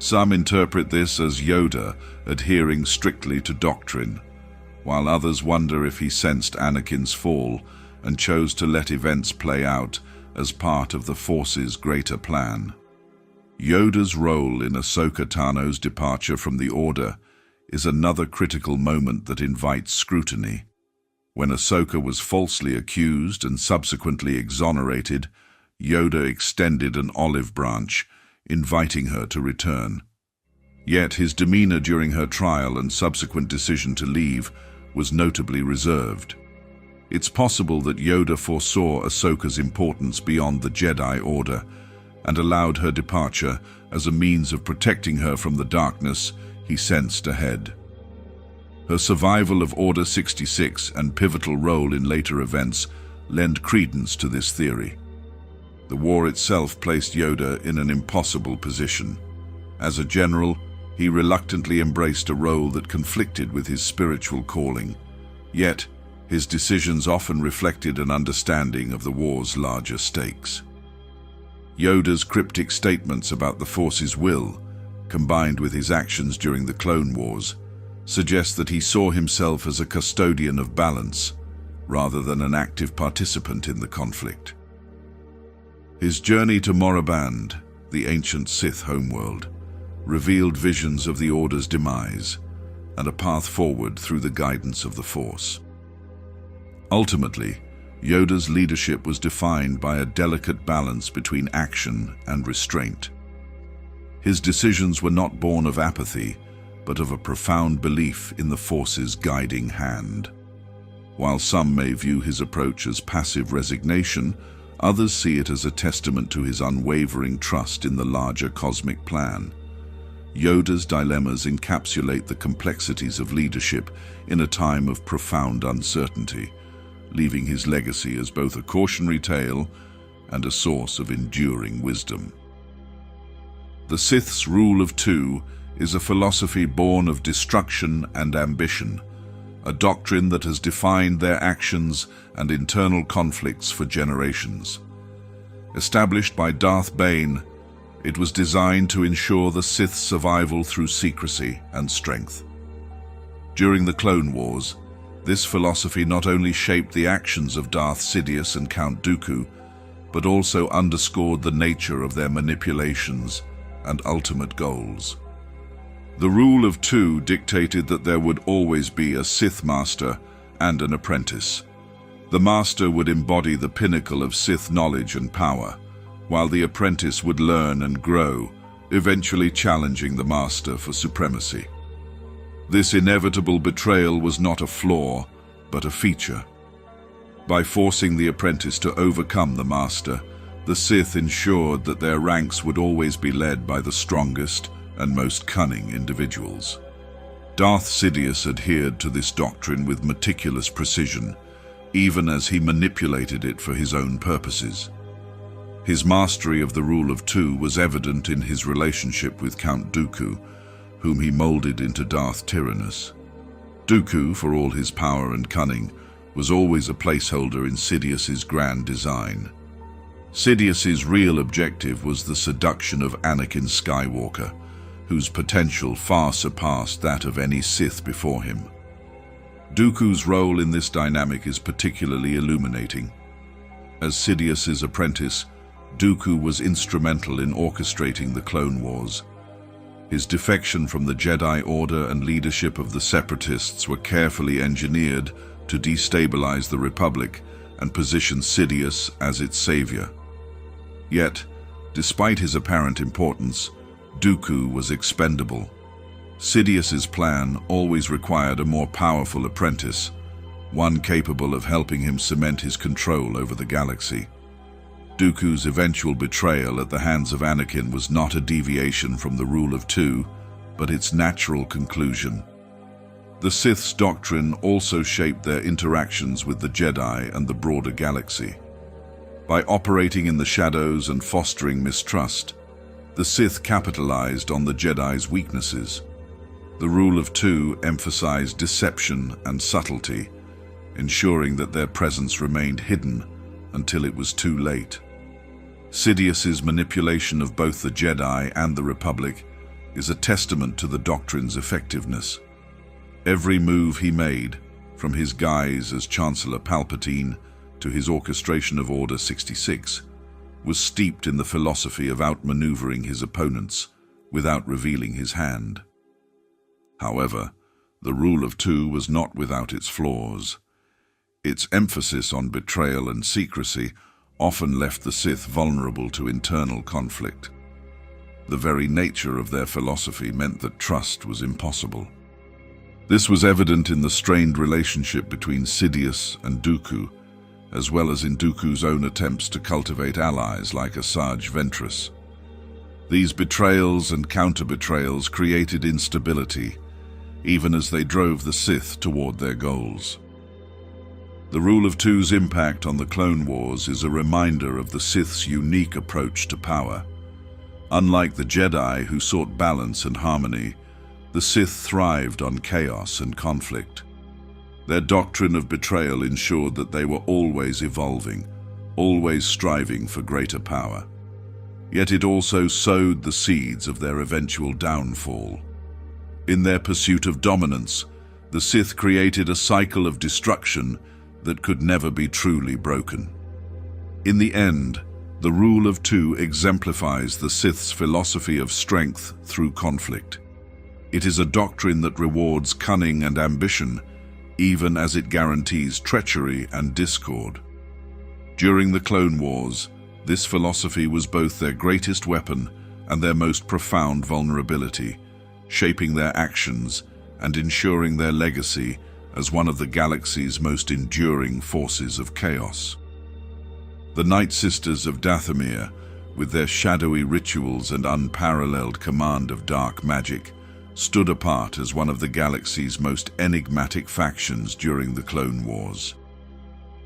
Some interpret this as Yoda adhering strictly to doctrine, while others wonder if he sensed Anakin's fall and chose to let events play out as part of the Force's greater plan. Yoda's role in Ahsoka Tano's departure from the Order is another critical moment that invites scrutiny. When Ahsoka was falsely accused and subsequently exonerated, Yoda extended an olive branch, inviting her to return. Yet his demeanor during her trial and subsequent decision to leave was notably reserved. It's possible that Yoda foresaw Ahsoka's importance beyond the Jedi Order and allowed her departure as a means of protecting her from the darkness he sensed ahead. Her survival of Order 66 and pivotal role in later events lend credence to this theory. The war itself placed Yoda in an impossible position. As a general, he reluctantly embraced a role that conflicted with his spiritual calling, Yet, his decisions often reflected an understanding of the war's larger stakes. Yoda's cryptic statements about the Force's will, combined with his actions during the Clone Wars, suggest that he saw himself as a custodian of balance, rather than an active participant in the conflict. His journey to Moraband, the ancient Sith homeworld, revealed visions of the Order's demise and a path forward through the guidance of the Force. Ultimately, Yoda's leadership was defined by a delicate balance between action and restraint. His decisions were not born of apathy, but of a profound belief in the Force's guiding hand. While some may view his approach as passive resignation, others see it as a testament to his unwavering trust in the larger cosmic plan. Yoda's dilemmas encapsulate the complexities of leadership in a time of profound uncertainty, leaving his legacy as both a cautionary tale and a source of enduring wisdom. The Sith's rule of two is a philosophy born of destruction and ambition, a doctrine that has defined their actions and internal conflicts for generations. Established by Darth Bane, it was designed to ensure the Sith's survival through secrecy and strength. During the Clone Wars, this philosophy not only shaped the actions of Darth Sidious and Count Dooku, but also underscored the nature of their manipulations and ultimate goals. The rule of two dictated that there would always be a Sith master and an apprentice. The master would embody the pinnacle of Sith knowledge and power, while the apprentice would learn and grow, eventually challenging the master for supremacy. This inevitable betrayal was not a flaw, but a feature. By forcing the apprentice to overcome the master, the Sith ensured that their ranks would always be led by the strongest and most cunning individuals. Darth Sidious adhered to this doctrine with meticulous precision, even as he manipulated it for his own purposes. His mastery of the rule of two was evident in his relationship with Count Dooku, whom he molded into Darth Tyrannus. Dooku, for all his power and cunning, was always a placeholder in Sidious's grand design. Sidious's real objective was the seduction of Anakin Skywalker, whose potential far surpassed that of any Sith before him. Dooku's role in this dynamic is particularly illuminating. As Sidious's apprentice, Dooku was instrumental in orchestrating the Clone Wars. His defection from the Jedi Order and leadership of the Separatists were carefully engineered to destabilize the Republic and position Sidious as its savior. Yet, despite his apparent importance, Dooku was expendable. Sidious's plan always required a more powerful apprentice, one capable of helping him cement his control over the galaxy. Dooku's eventual betrayal at the hands of Anakin was not a deviation from the rule of two, but its natural conclusion. The Sith's doctrine also shaped their interactions with the Jedi and the broader galaxy. By operating in the shadows and fostering mistrust, the Sith capitalized on the Jedi's weaknesses. The rule of two emphasized deception and subtlety, ensuring that their presence remained hidden until it was too late. Sidious's manipulation of both the Jedi and the Republic is a testament to the doctrine's effectiveness. Every move he made, from his guise as Chancellor Palpatine to his orchestration of Order 66, was steeped in the philosophy of outmaneuvering his opponents without revealing his hand. However, the rule of two was not without its flaws. Its emphasis on betrayal and secrecy often left the Sith vulnerable to internal conflict. The very nature of their philosophy meant that trust was impossible. This was evident in the strained relationship between Sidious and Dooku, as well as in Dooku's own attempts to cultivate allies like Asajj Ventress. These betrayals and counter-betrayals created instability, even as they drove the Sith toward their goals. The rule of two's impact on the Clone Wars is a reminder of the Sith's unique approach to power. Unlike the Jedi, who sought balance and harmony, the Sith thrived on chaos and conflict. Their doctrine of betrayal ensured that they were always evolving, always striving for greater power. Yet it also sowed the seeds of their eventual downfall. In their pursuit of dominance, the Sith created a cycle of destruction that could never be truly broken. In the end, the rule of two exemplifies the Sith's philosophy of strength through conflict. It is a doctrine that rewards cunning and ambition, even as it guarantees treachery and discord. During the Clone Wars, this philosophy was both their greatest weapon and their most profound vulnerability, shaping their actions and ensuring their legacy as one of the galaxy's most enduring forces of chaos. The Night Sisters of Dathomir, with their shadowy rituals and unparalleled command of dark magic, stood apart as one of the galaxy's most enigmatic factions during the Clone Wars.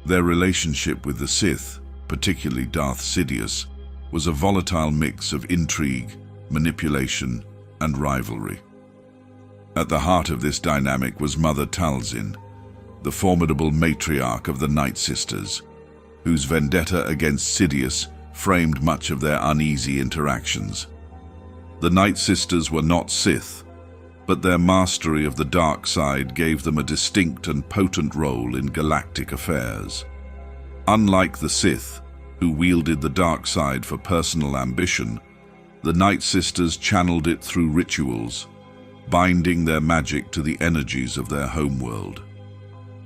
Their relationship with the Sith, particularly Darth Sidious, was a volatile mix of intrigue, manipulation, and rivalry. At the heart of this dynamic was Mother Talzin, the formidable matriarch of the Night Sisters, whose vendetta against Sidious framed much of their uneasy interactions. The Night Sisters were not Sith, but their mastery of the dark side gave them a distinct and potent role in galactic affairs. Unlike the Sith, who wielded the dark side for personal ambition, the Night Sisters channeled it through rituals, binding their magic to the energies of their homeworld.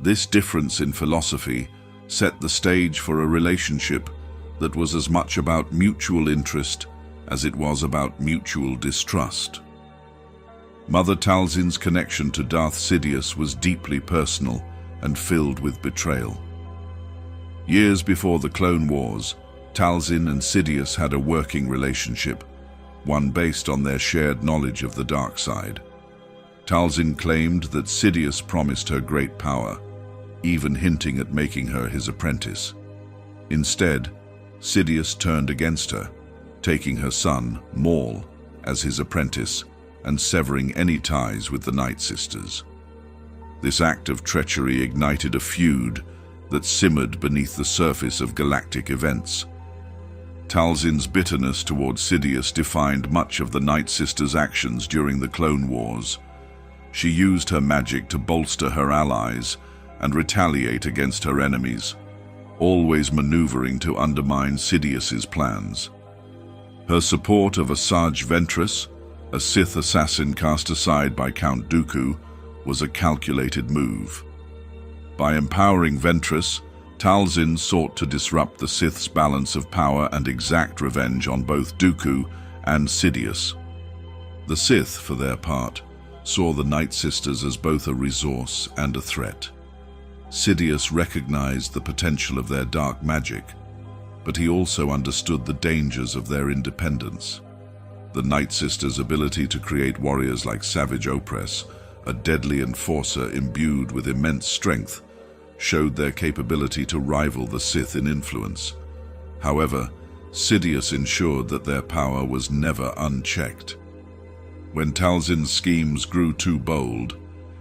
This difference in philosophy set the stage for a relationship that was as much about mutual interest as it was about mutual distrust. Mother Talzin's connection to Darth Sidious was deeply personal and filled with betrayal. Years before the Clone Wars, Talzin and Sidious had a working relationship, one based on their shared knowledge of the dark side. Talzin claimed that Sidious promised her great power, even hinting at making her his apprentice. Instead, Sidious turned against her, taking her son, Maul, as his apprentice and severing any ties with the Night Sisters. This act of treachery ignited a feud that simmered beneath the surface of galactic events. Talzin's bitterness toward Sidious defined much of the Night Sisters' actions during the Clone Wars. She used her magic to bolster her allies and retaliate against her enemies, always maneuvering to undermine Sidious's plans. Her support of Asajj Ventress, a Sith assassin cast aside by Count Dooku, was a calculated move. By empowering Ventress, Talzin sought to disrupt the Sith's balance of power and exact revenge on both Dooku and Sidious. The Sith, for their part, saw the Night Sisters as both a resource and a threat. Sidious recognized the potential of their dark magic, but he also understood the dangers of their independence. The Night Sisters' ability to create warriors like Savage Opress, a deadly enforcer imbued with immense strength, showed their capability to rival the Sith in influence. However, Sidious ensured that their power was never unchecked. When Talzin's schemes grew too bold,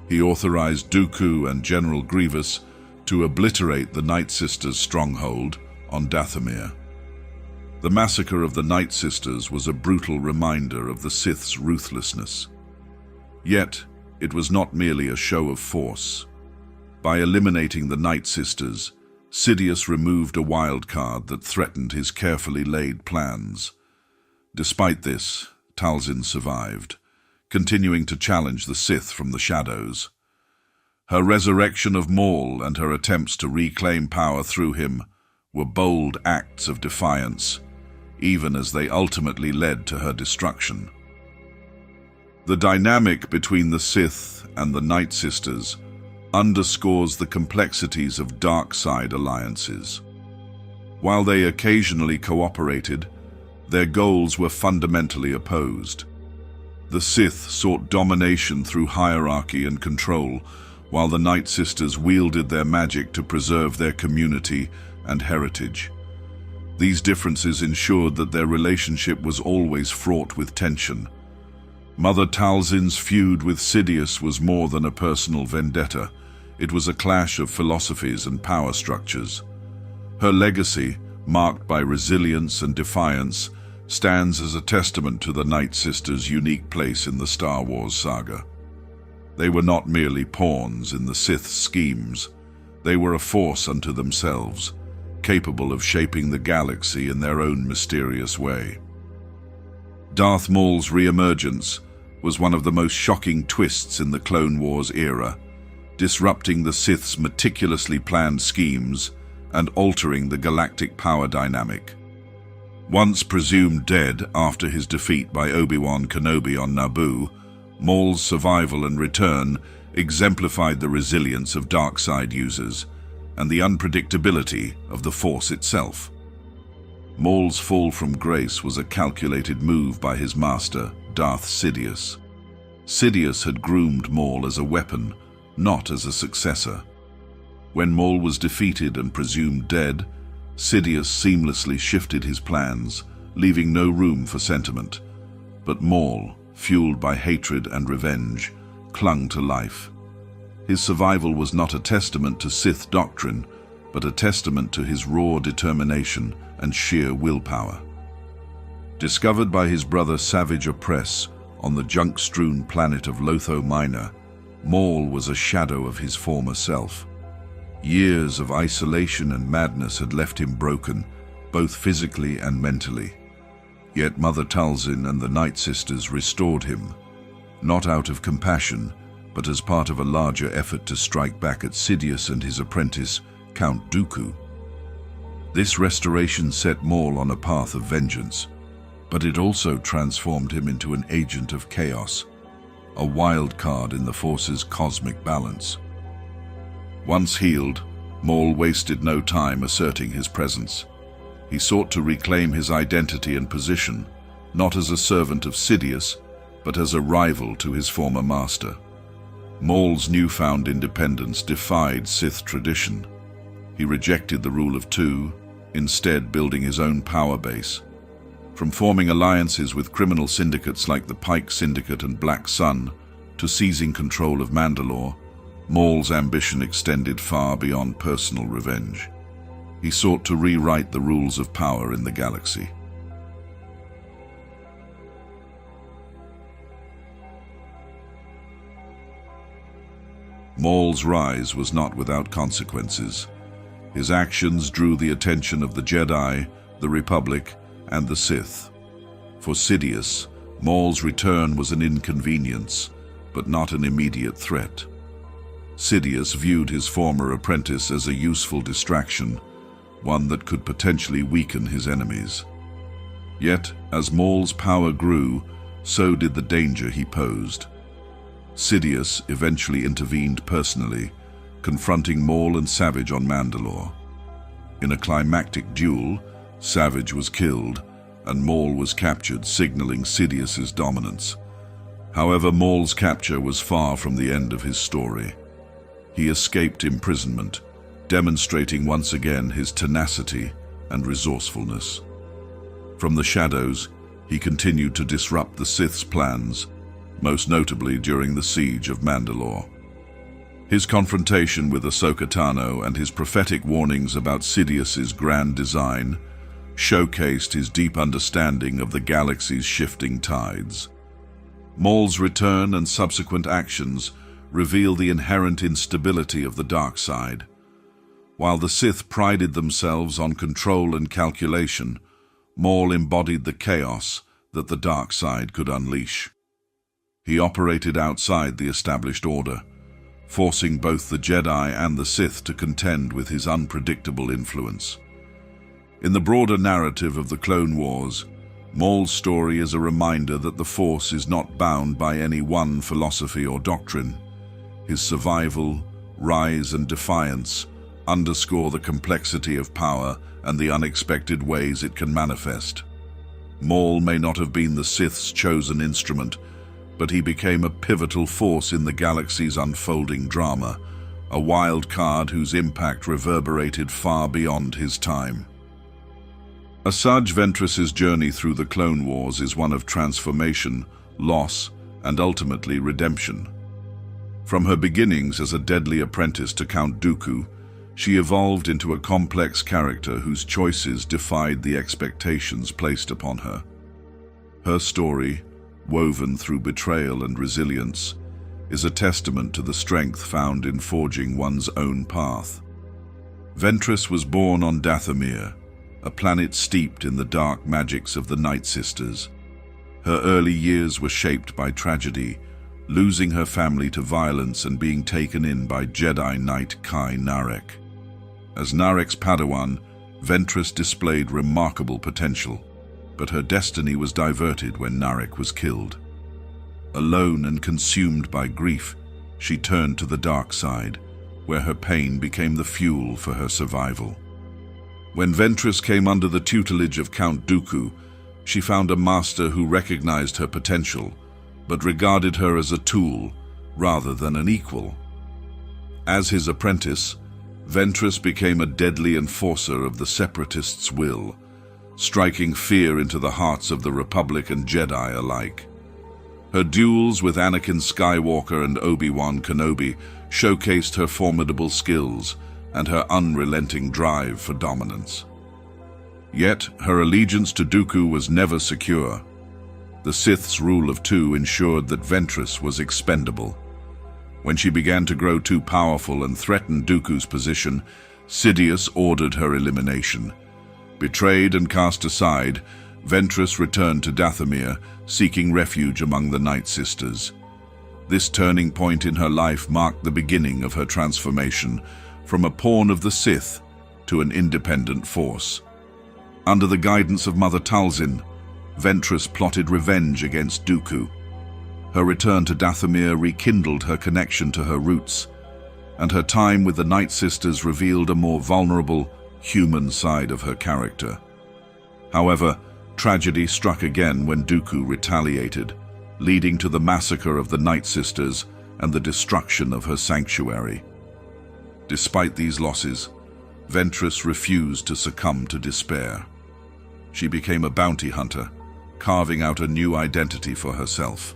he authorized Dooku and General Grievous to obliterate the Night Sisters' stronghold on Dathomir. The massacre of the Night Sisters was a brutal reminder of the Sith's ruthlessness. Yet, it was not merely a show of force. By eliminating the Night Sisters, Sidious removed a wild card that threatened his carefully laid plans. Despite this, Talzin survived, continuing to challenge the Sith from the shadows. Her resurrection of Maul and her attempts to reclaim power through him were bold acts of defiance, even as they ultimately led to her destruction. The dynamic between the Sith and the Night Sisters underscores the complexities of dark side alliances. While they occasionally cooperated, their goals were fundamentally opposed. The Sith sought domination through hierarchy and control, while the Night Sisters wielded their magic to preserve their community and heritage. These differences ensured that their relationship was always fraught with tension. Mother Talzin's feud with Sidious was more than a personal vendetta. It was a clash of philosophies and power structures. Her legacy, marked by resilience and defiance, stands as a testament to the Night Sisters' unique place in the Star Wars saga. They were not merely pawns in the Sith's schemes. They were a force unto themselves, capable of shaping the galaxy in their own mysterious way. Darth Maul's re-emergence was one of the most shocking twists in the Clone Wars era, disrupting the Sith's meticulously planned schemes and altering the galactic power dynamic. Once presumed dead after his defeat by Obi-Wan Kenobi on Naboo, Maul's survival and return exemplified the resilience of dark-side users and the unpredictability of the Force itself. Maul's fall from grace was a calculated move by his master, Darth Sidious. Sidious had groomed Maul as a weapon, not as a successor. When Maul was defeated and presumed dead, Sidious seamlessly shifted his plans, leaving no room for sentiment. But Maul, fueled by hatred and revenge, clung to life. His survival was not a testament to Sith doctrine, but a testament to his raw determination and sheer willpower. Discovered by his brother Savage Opress on the junk-strewn planet of Lotho Minor, Maul was a shadow of his former self. Years of isolation and madness had left him broken, both physically and mentally. Yet Mother Talzin and the Night Sisters restored him, not out of compassion, but as part of a larger effort to strike back at Sidious and his apprentice, Count Dooku. This restoration set Maul on a path of vengeance, but it also transformed him into an agent of chaos, a wild card in the Force's cosmic balance. Once healed, Maul wasted no time asserting his presence. He sought to reclaim his identity and position, not as a servant of Sidious, but as a rival to his former master. Maul's newfound independence defied Sith tradition. He rejected the rule of two, instead building his own power base. From forming alliances with criminal syndicates like the Pike Syndicate and Black Sun, to seizing control of Mandalore, Maul's ambition extended far beyond personal revenge. He sought to rewrite the rules of power in the galaxy. Maul's rise was not without consequences. His actions drew the attention of the Jedi, the Republic, and the Sith. For Sidious, Maul's return was an inconvenience, but not an immediate threat. Sidious viewed his former apprentice as a useful distraction, one that could potentially weaken his enemies. Yet, as Maul's power grew, so did the danger he posed. Sidious eventually intervened personally, confronting Maul and Savage on Mandalore. In a climactic duel, Savage was killed, and Maul was captured, signaling Sidious's dominance. However, Maul's capture was far from the end of his story. He escaped imprisonment, demonstrating once again his tenacity and resourcefulness. From the shadows, he continued to disrupt the Sith's plans, most notably during the siege of Mandalore. His confrontation with Ahsoka Tano and his prophetic warnings about Sidious's grand design showcased his deep understanding of the galaxy's shifting tides. Maul's return and subsequent actions reveal the inherent instability of the dark side. While the Sith prided themselves on control and calculation, Maul embodied the chaos that the dark side could unleash. He operated outside the established order, forcing both the Jedi and the Sith to contend with his unpredictable influence. In the broader narrative of the Clone Wars, Maul's story is a reminder that the Force is not bound by any one philosophy or doctrine. His survival, rise, and defiance underscore the complexity of power and the unexpected ways it can manifest. Maul may not have been the Sith's chosen instrument, but he became a pivotal force in the galaxy's unfolding drama, a wild card whose impact reverberated far beyond his time. Asajj Ventress's journey through the Clone Wars is one of transformation, loss, and ultimately redemption. From her beginnings as a deadly apprentice to Count Dooku, she evolved into a complex character whose choices defied the expectations placed upon her. Her story, woven through betrayal and resilience, is a testament to the strength found in forging one's own path. Ventress was born on Dathomir, a planet steeped in the dark magics of the Night Sisters. Her early years were shaped by tragedy, losing her family to violence and being taken in by Jedi Knight Kai Narek. As Narek's Padawan, Ventress displayed remarkable potential, but her destiny was diverted when Narek was killed. Alone and consumed by grief, she turned to the dark side, where her pain became the fuel for her survival. When Ventress came under the tutelage of Count Dooku, she found a master who recognized her potential, but regarded her as a tool rather than an equal. As his apprentice, Ventress became a deadly enforcer of the Separatists' will, striking fear into the hearts of the Republic and Jedi alike. Her duels with Anakin Skywalker and Obi-Wan Kenobi showcased her formidable skills and her unrelenting drive for dominance. Yet, her allegiance to Dooku was never secure. The Sith's rule of two ensured that Ventress was expendable. When she began to grow too powerful and threaten Dooku's position, Sidious ordered her elimination. Betrayed and cast aside, Ventress returned to Dathomir, seeking refuge among the Night Sisters. This turning point in her life marked the beginning of her transformation from a pawn of the Sith to an independent force. Under the guidance of Mother Talzin, Ventress plotted revenge against Dooku. Her return to Dathomir rekindled her connection to her roots, and her time with the Night Sisters revealed a more vulnerable, human side of her character. However, tragedy struck again when Dooku retaliated, leading to the massacre of the Night Sisters and the destruction of her sanctuary. Despite these losses, Ventress refused to succumb to despair. She became a bounty hunter, carving out a new identity for herself.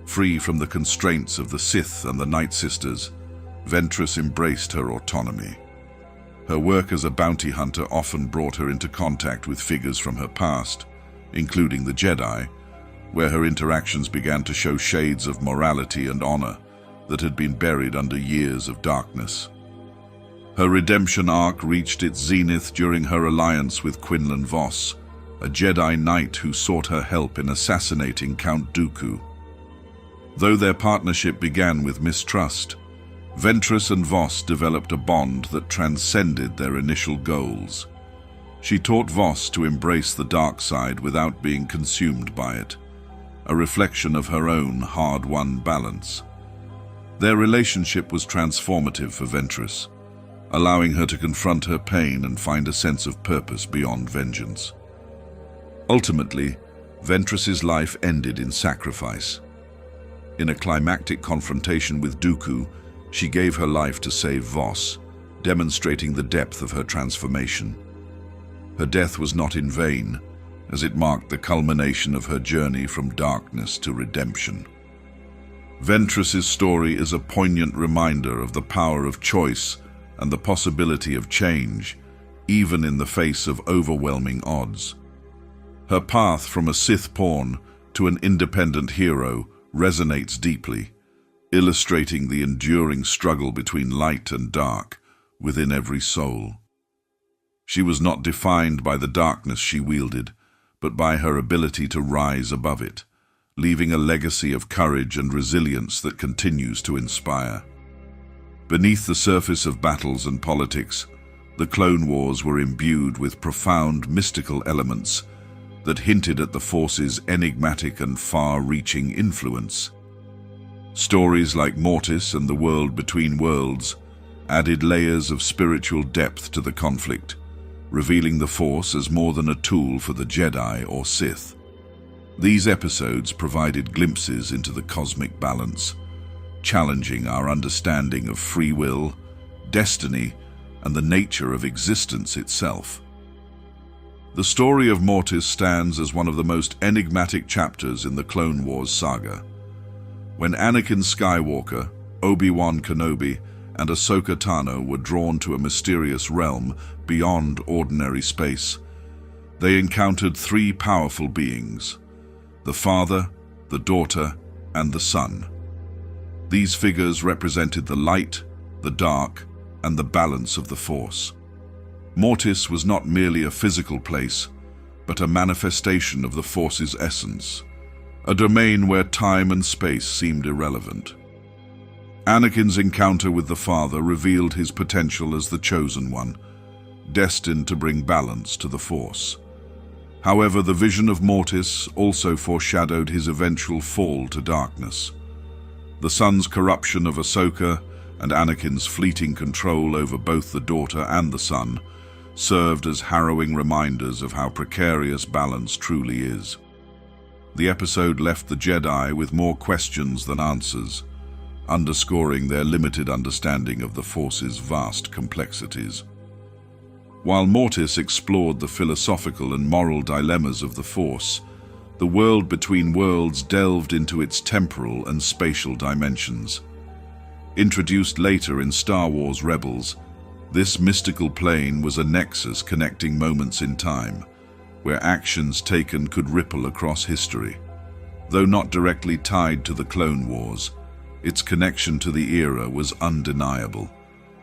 Free from the constraints of the Sith and the Night Sisters, Ventress embraced her autonomy. Her work as a bounty hunter often brought her into contact with figures from her past, including the Jedi, where her interactions began to show shades of morality and honor that had been buried under years of darkness. Her redemption arc reached its zenith during her alliance with Quinlan Vos, a Jedi Knight who sought her help in assassinating Count Dooku. Though their partnership began with mistrust, Ventress and Vos developed a bond that transcended their initial goals. She taught Vos to embrace the dark side without being consumed by it, a reflection of her own hard-won balance. Their relationship was transformative for Ventress, allowing her to confront her pain and find a sense of purpose beyond vengeance. Ultimately, Ventress's life ended in sacrifice. In a climactic confrontation with Dooku, she gave her life to save Vos, demonstrating the depth of her transformation. Her death was not in vain, as it marked the culmination of her journey from darkness to redemption. Ventress's story is a poignant reminder of the power of choice and the possibility of change, even in the face of overwhelming odds. Her path from a Sith pawn to an independent hero resonates deeply, illustrating the enduring struggle between light and dark within every soul. She was not defined by the darkness she wielded, but by her ability to rise above it, leaving a legacy of courage and resilience that continues to inspire. Beneath the surface of battles and politics, the Clone Wars were imbued with profound mystical elements that hinted at the Force's enigmatic and far-reaching influence. Stories like Mortis and the World Between Worlds added layers of spiritual depth to the conflict, revealing the Force as more than a tool for the Jedi or Sith. These episodes provided glimpses into the cosmic balance, challenging our understanding of free will, destiny, and the nature of existence itself. The story of Mortis stands as one of the most enigmatic chapters in the Clone Wars saga. When Anakin Skywalker, Obi-Wan Kenobi and Ahsoka Tano were drawn to a mysterious realm beyond ordinary space. They encountered three powerful beings: the Father, the Daughter, and the Son. These figures represented the light, the dark, and the balance of the Force. Mortis was not merely a physical place, but a manifestation of the Force's essence, a domain where time and space seemed irrelevant. Anakin's encounter with the Father revealed his potential as the Chosen One, destined to bring balance to the Force. However, the vision of Mortis also foreshadowed his eventual fall to darkness. The Son's corruption of Ahsoka and Anakin's fleeting control over both the Daughter and the Son served as harrowing reminders of how precarious balance truly is. The episode left the Jedi with more questions than answers, underscoring their limited understanding of the Force's vast complexities. While Mortis explored the philosophical and moral dilemmas of the Force, the world between worlds delved into its temporal and spatial dimensions. Introduced later in Star Wars Rebels, this mystical plane was a nexus connecting moments in time, where actions taken could ripple across history. Though not directly tied to the Clone Wars, its connection to the era was undeniable,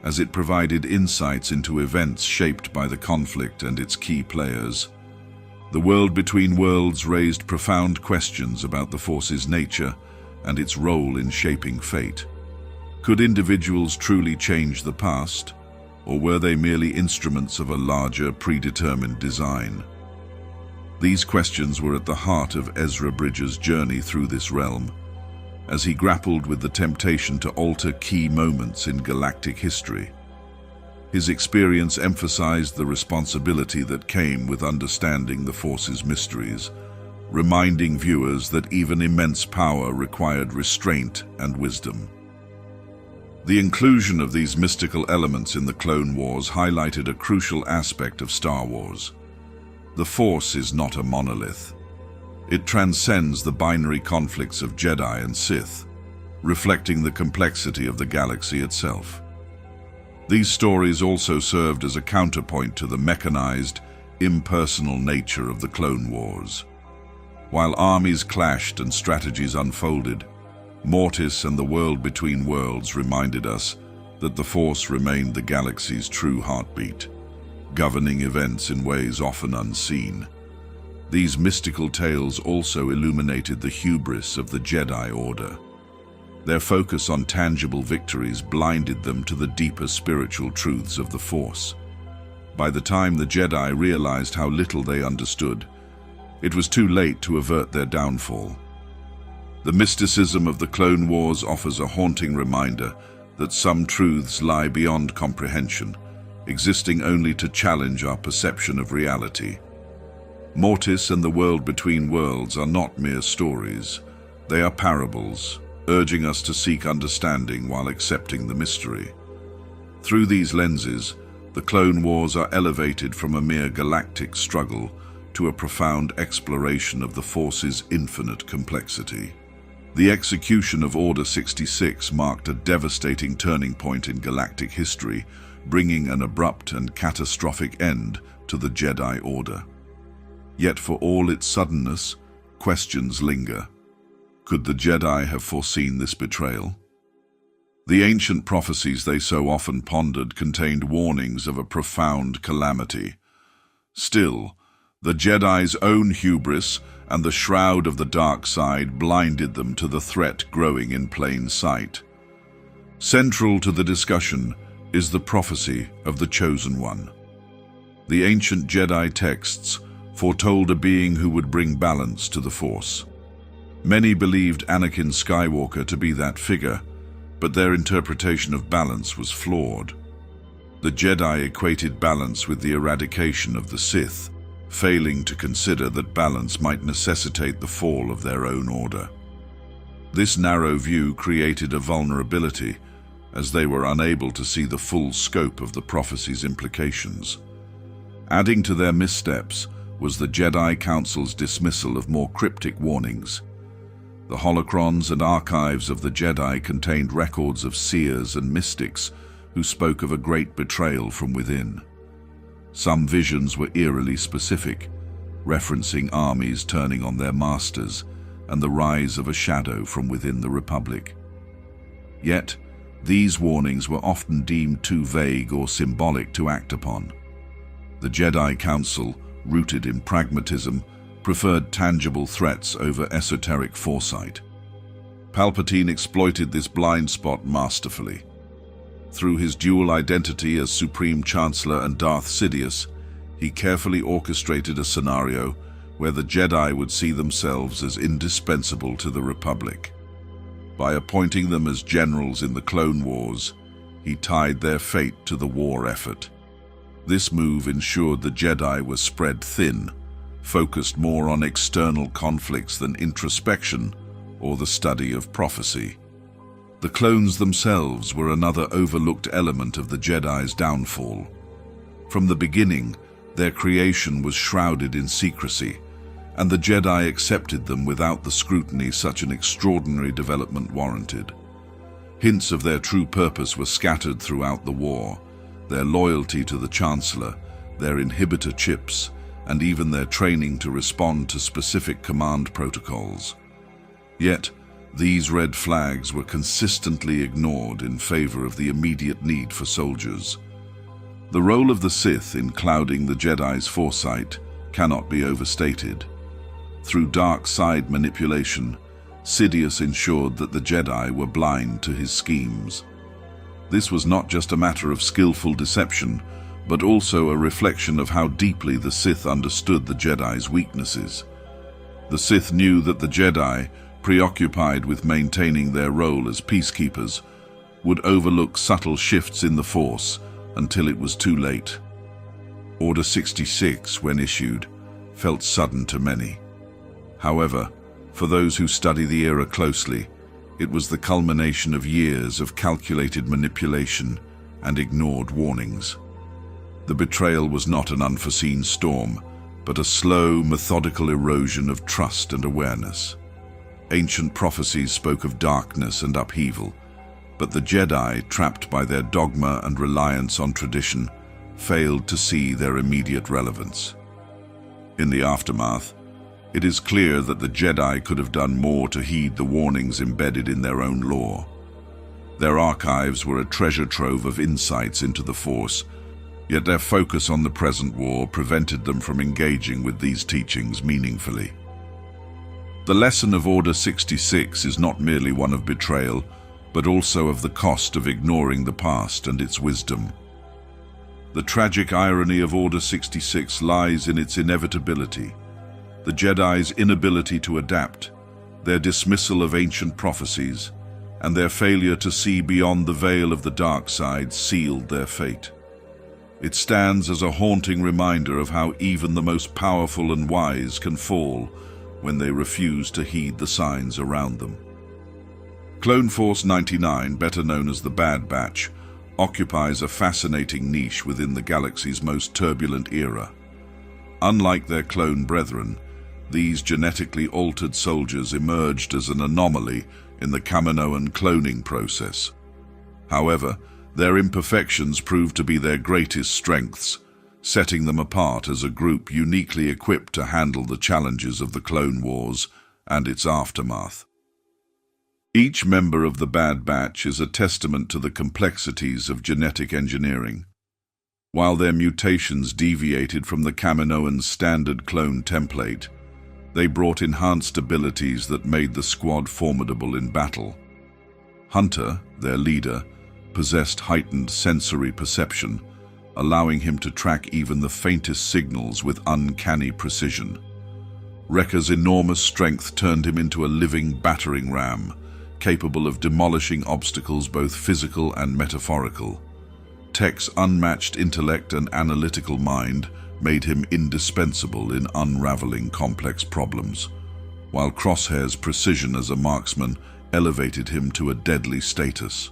as it provided insights into events shaped by the conflict and its key players. The world between worlds raised profound questions about the Force's nature and its role in shaping fate. Could individuals truly change the past, or were they merely instruments of a larger, predetermined design? These questions were at the heart of Ezra Bridger's journey through this realm, as he grappled with the temptation to alter key moments in galactic history. His experience emphasized the responsibility that came with understanding the Force's mysteries, reminding viewers that even immense power required restraint and wisdom. The inclusion of these mystical elements in the Clone Wars highlighted a crucial aspect of Star Wars. The Force is not a monolith. It transcends the binary conflicts of Jedi and Sith, reflecting the complexity of the galaxy itself. These stories also served as a counterpoint to the mechanized, impersonal nature of the Clone Wars. While armies clashed and strategies unfolded, Mortis and the world between worlds reminded us that the Force remained the galaxy's true heartbeat, governing events in ways often unseen. These mystical tales also illuminated the hubris of the Jedi Order. Their focus on tangible victories blinded them to the deeper spiritual truths of the Force. By the time the Jedi realized how little they understood, it was too late to avert their downfall. The mysticism of the Clone Wars offers a haunting reminder that some truths lie beyond comprehension, existing only to challenge our perception of reality. Mortis and the world between worlds are not mere stories. They are parables, urging us to seek understanding while accepting the mystery. Through these lenses, the Clone Wars are elevated from a mere galactic struggle to a profound exploration of the Force's infinite complexity. The execution of Order 66 marked a devastating turning point in galactic history, bringing an abrupt and catastrophic end to the Jedi Order. Yet for all its suddenness, questions linger. Could the Jedi have foreseen this betrayal? The ancient prophecies they so often pondered contained warnings of a profound calamity. Still, the Jedi's own hubris and the shroud of the dark side blinded them to the threat growing in plain sight. Central to the discussion is the prophecy of the Chosen One. The ancient Jedi texts foretold a being who would bring balance to the Force. Many believed Anakin Skywalker to be that figure, but their interpretation of balance was flawed. The Jedi equated balance with the eradication of the Sith, failing to consider that balance might necessitate the fall of their own order. This narrow view created a vulnerability, as they were unable to see the full scope of the prophecy's implications. Adding to their missteps was the Jedi Council's dismissal of more cryptic warnings. The holocrons and archives of the Jedi contained records of seers and mystics who spoke of a great betrayal from within. Some visions were eerily specific, referencing armies turning on their masters and the rise of a shadow from within the Republic. Yet, these warnings were often deemed too vague or symbolic to act upon. The Jedi Council, rooted in pragmatism, preferred tangible threats over esoteric foresight. Palpatine exploited this blind spot masterfully. Through his dual identity as Supreme Chancellor and Darth Sidious, he carefully orchestrated a scenario where the Jedi would see themselves as indispensable to the Republic. By appointing them as generals in the Clone Wars, he tied their fate to the war effort. This move ensured the Jedi were spread thin, focused more on external conflicts than introspection or the study of prophecy. The clones themselves were another overlooked element of the Jedi's downfall. From the beginning, their creation was shrouded in secrecy, and the Jedi accepted them without the scrutiny such an extraordinary development warranted. Hints of their true purpose were scattered throughout the war: their loyalty to the Chancellor, their inhibitor chips, and even their training to respond to specific command protocols. Yet, these red flags were consistently ignored in favor of the immediate need for soldiers. The role of the Sith in clouding the Jedi's foresight cannot be overstated. Through dark side manipulation, Sidious ensured that the Jedi were blind to his schemes. This was not just a matter of skillful deception, but also a reflection of how deeply the Sith understood the Jedi's weaknesses. The Sith knew that the Jedi, preoccupied with maintaining their role as peacekeepers, would overlook subtle shifts in the Force until it was too late. Order 66, when issued, felt sudden to many. However, for those who study the era closely, it was the culmination of years of calculated manipulation and ignored warnings. The betrayal was not an unforeseen storm, but a slow, methodical erosion of trust and awareness. Ancient prophecies spoke of darkness and upheaval, but the Jedi, trapped by their dogma and reliance on tradition, failed to see their immediate relevance. In the aftermath, it is clear that the Jedi could have done more to heed the warnings embedded in their own lore. Their archives were a treasure trove of insights into the Force, yet their focus on the present war prevented them from engaging with these teachings meaningfully. The lesson of Order 66 is not merely one of betrayal, but also of the cost of ignoring the past and its wisdom. The tragic irony of Order 66 lies in its inevitability. The Jedi's inability to adapt, their dismissal of ancient prophecies, and their failure to see beyond the veil of the dark side sealed their fate. It stands as a haunting reminder of how even the most powerful and wise can fall when they refuse to heed the signs around them. Clone Force 99, better known as the Bad Batch, occupies a fascinating niche within the galaxy's most turbulent era. Unlike their clone brethren, these genetically altered soldiers emerged as an anomaly in the Kaminoan cloning process. However, their imperfections proved to be their greatest strengths, setting them apart as a group uniquely equipped to handle the challenges of the Clone Wars and its aftermath. Each member of the Bad Batch is a testament to the complexities of genetic engineering. While their mutations deviated from the Kaminoan's standard clone template, they brought enhanced abilities that made the squad formidable in battle. Hunter, their leader, possessed heightened sensory perception, allowing him to track even the faintest signals with uncanny precision. Wrecker's enormous strength turned him into a living battering ram, capable of demolishing obstacles both physical and metaphorical. Tech's unmatched intellect and analytical mind made him indispensable in unraveling complex problems, while Crosshair's precision as a marksman elevated him to a deadly status.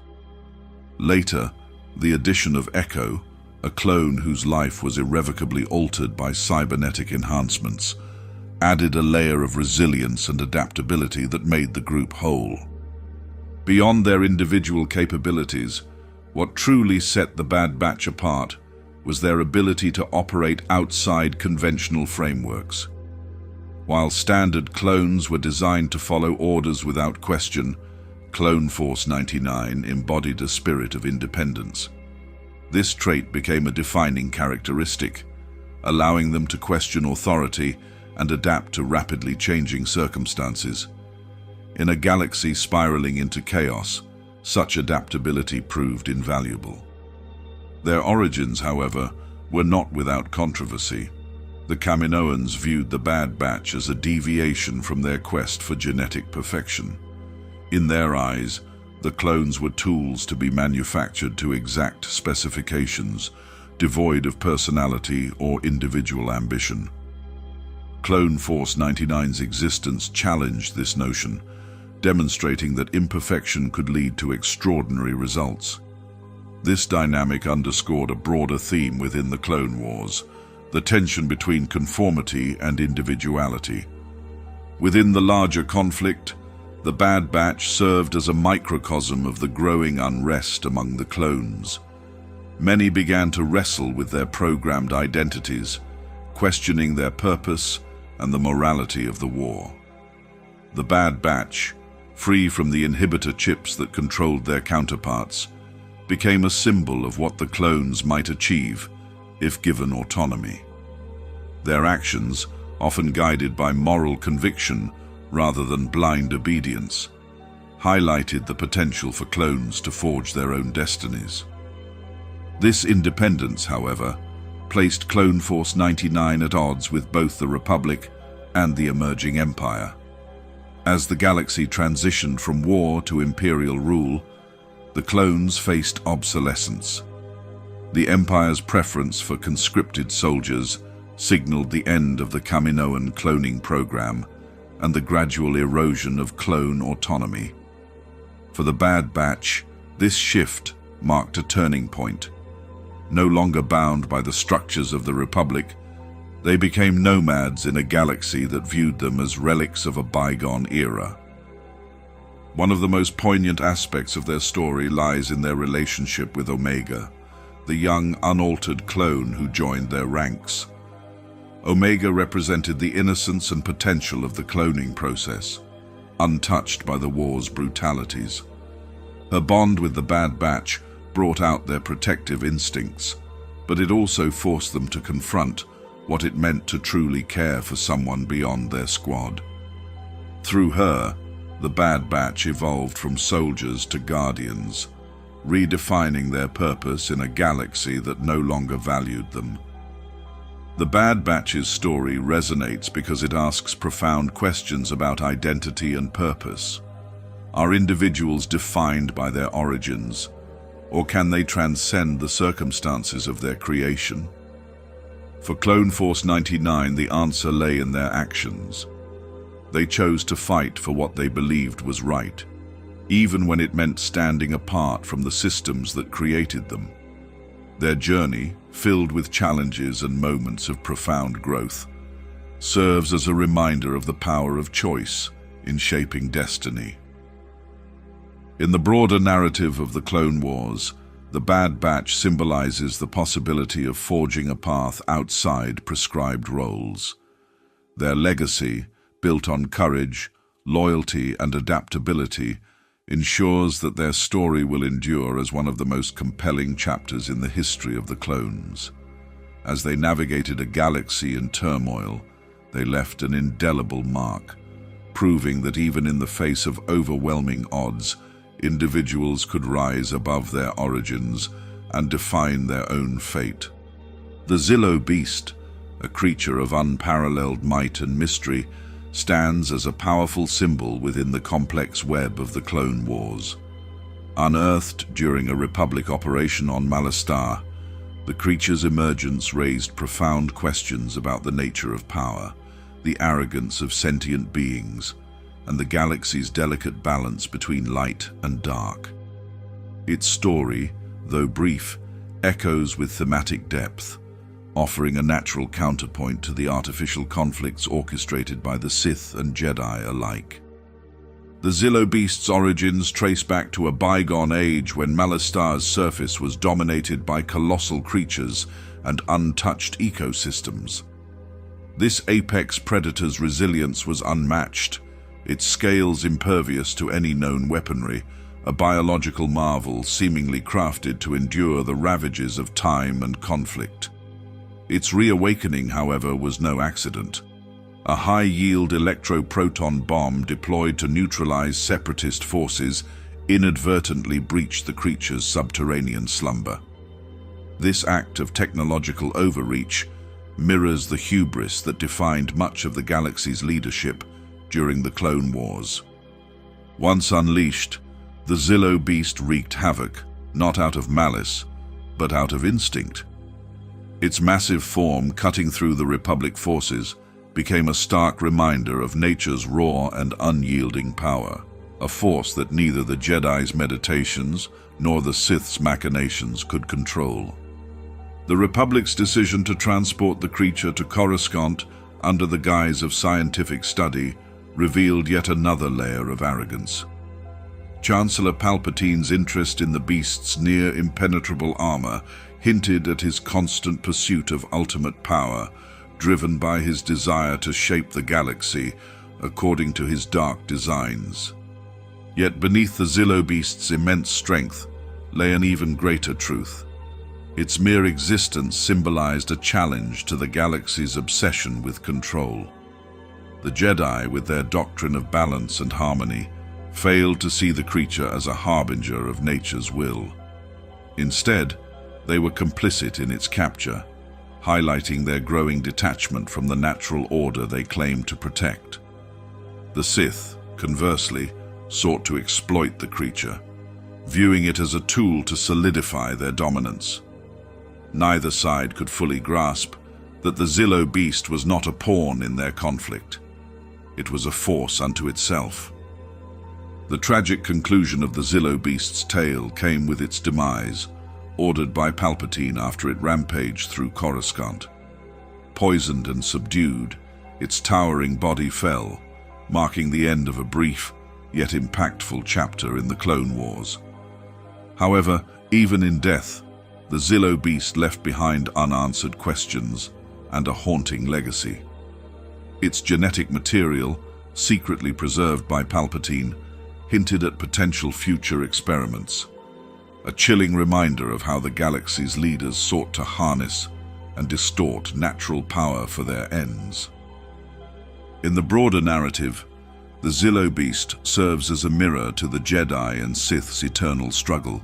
Later, the addition of Echo, a clone whose life was irrevocably altered by cybernetic enhancements, added a layer of resilience and adaptability that made the group whole. Beyond their individual capabilities, what truly set the Bad Batch apart was their ability to operate outside conventional frameworks. While standard clones were designed to follow orders without question, Clone Force 99 embodied a spirit of independence. This trait became a defining characteristic, allowing them to question authority and adapt to rapidly changing circumstances. In a galaxy spiraling into chaos, such adaptability proved invaluable. Their origins, however, were not without controversy. The Kaminoans viewed the Bad Batch as a deviation from their quest for genetic perfection. In their eyes, the clones were tools to be manufactured to exact specifications, devoid of personality or individual ambition. Clone Force 99's existence challenged this notion, demonstrating that imperfection could lead to extraordinary results. This dynamic underscored a broader theme within the Clone Wars, the tension between conformity and individuality. Within the larger conflict, the Bad Batch served as a microcosm of the growing unrest among the clones. Many began to wrestle with their programmed identities, questioning their purpose and the morality of the war. The Bad Batch, free from the inhibitor chips that controlled their counterparts, became a symbol of what the clones might achieve if given autonomy. Their actions, often guided by moral conviction rather than blind obedience, highlighted the potential for clones to forge their own destinies. This independence, however, placed Clone Force 99 at odds with both the Republic and the emerging Empire. As the galaxy transitioned from war to Imperial rule, the clones faced obsolescence. The Empire's preference for conscripted soldiers signaled the end of the Kaminoan cloning program and the gradual erosion of clone autonomy. For the Bad Batch, this shift marked a turning point. No longer bound by the structures of the Republic, they became nomads in a galaxy that viewed them as relics of a bygone era. One of the most poignant aspects of their story lies in their relationship with Omega, the young, unaltered clone who joined their ranks. Omega represented the innocence and potential of the cloning process, untouched by the war's brutalities. Her bond with the Bad Batch brought out their protective instincts, but it also forced them to confront what it meant to truly care for someone beyond their squad. Through her, the Bad Batch evolved from soldiers to guardians, redefining their purpose in a galaxy that no longer valued them. The Bad Batch's story resonates because it asks profound questions about identity and purpose. Are individuals defined by their origins, or can they transcend the circumstances of their creation? For Clone Force 99, the answer lay in their actions. They chose to fight for what they believed was right, even when it meant standing apart from the systems that created them. Their journey, filled with challenges and moments of profound growth, serves as a reminder of the power of choice in shaping destiny. In the broader narrative of the Clone Wars, the Bad Batch symbolizes the possibility of forging a path outside prescribed roles. Their legacy, built on courage, loyalty, and adaptability, ensures that their story will endure as one of the most compelling chapters in the history of the clones. As they navigated a galaxy in turmoil, they left an indelible mark, proving that even in the face of overwhelming odds, individuals could rise above their origins and define their own fate. The Zillo Beast, a creature of unparalleled might and mystery, stands as a powerful symbol within the complex web of the Clone Wars. Unearthed during a Republic operation on Malastar, the creature's emergence raised profound questions about the nature of power, the arrogance of sentient beings, and the galaxy's delicate balance between light and dark. Its story, though brief, echoes with thematic depth, offering a natural counterpoint to the artificial conflicts orchestrated by the Sith and Jedi alike. The Zillo Beast's origins trace back to a bygone age when Malasthar's surface was dominated by colossal creatures and untouched ecosystems. This apex predator's resilience was unmatched, its scales impervious to any known weaponry, a biological marvel seemingly crafted to endure the ravages of time and conflict. Its reawakening, however, was no accident. A high-yield electroproton bomb deployed to neutralize separatist forces inadvertently breached the creature's subterranean slumber. This act of technological overreach mirrors the hubris that defined much of the galaxy's leadership during the Clone Wars. Once unleashed, the Zillo Beast wreaked havoc, not out of malice, but out of instinct. Its massive form, cutting through the Republic forces, became a stark reminder of nature's raw and unyielding power, a force that neither the Jedi's meditations nor the Sith's machinations could control. The Republic's decision to transport the creature to Coruscant under the guise of scientific study revealed yet another layer of arrogance. Chancellor Palpatine's interest in the beast's near-impenetrable armor hinted at his constant pursuit of ultimate power, driven by his desire to shape the galaxy according to his dark designs. Yet beneath the Zillo Beast's immense strength lay an even greater truth. Its mere existence symbolized a challenge to the galaxy's obsession with control. The Jedi, with their doctrine of balance and harmony, failed to see the creature as a harbinger of nature's will. Instead, they were complicit in its capture, highlighting their growing detachment from the natural order they claimed to protect. The Sith, conversely, sought to exploit the creature, viewing it as a tool to solidify their dominance. Neither side could fully grasp that the Zillo Beast was not a pawn in their conflict. It was a force unto itself. The tragic conclusion of the Zillo Beast's tale came with its demise, ordered by Palpatine after it rampaged through Coruscant. Poisoned and subdued, its towering body fell, marking the end of a brief yet impactful chapter in the Clone Wars. However, even in death, the Zillo Beast left behind unanswered questions and a haunting legacy. Its genetic material, secretly preserved by Palpatine, hinted at potential future experiments, a chilling reminder of how the galaxy's leaders sought to harness and distort natural power for their ends. In the broader narrative, the Zillo Beast serves as a mirror to the Jedi and Sith's eternal struggle.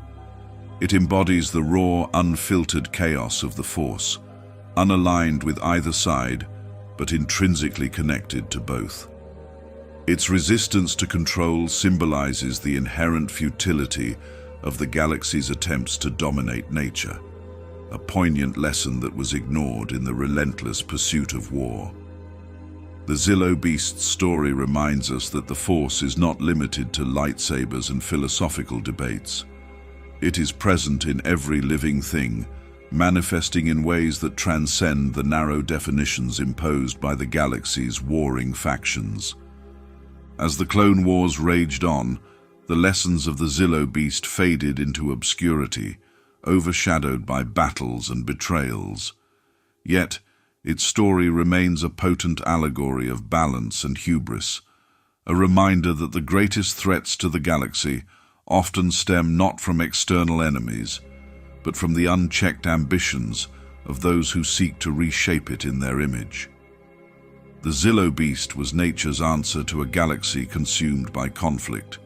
It embodies the raw, unfiltered chaos of the Force, unaligned with either side, but intrinsically connected to both. Its resistance to control symbolizes the inherent futility of the galaxy's attempts to dominate nature, a poignant lesson that was ignored in the relentless pursuit of war. The Zillo Beast's story reminds us that the Force is not limited to lightsabers and philosophical debates. It is present in every living thing, manifesting in ways that transcend the narrow definitions imposed by the galaxy's warring factions. As the Clone Wars raged on, the lessons of the Zillo Beast faded into obscurity, overshadowed by battles and betrayals. Yet, its story remains a potent allegory of balance and hubris, a reminder that the greatest threats to the galaxy often stem not from external enemies, but from the unchecked ambitions of those who seek to reshape it in their image. The Zillo Beast was nature's answer to a galaxy consumed by conflict,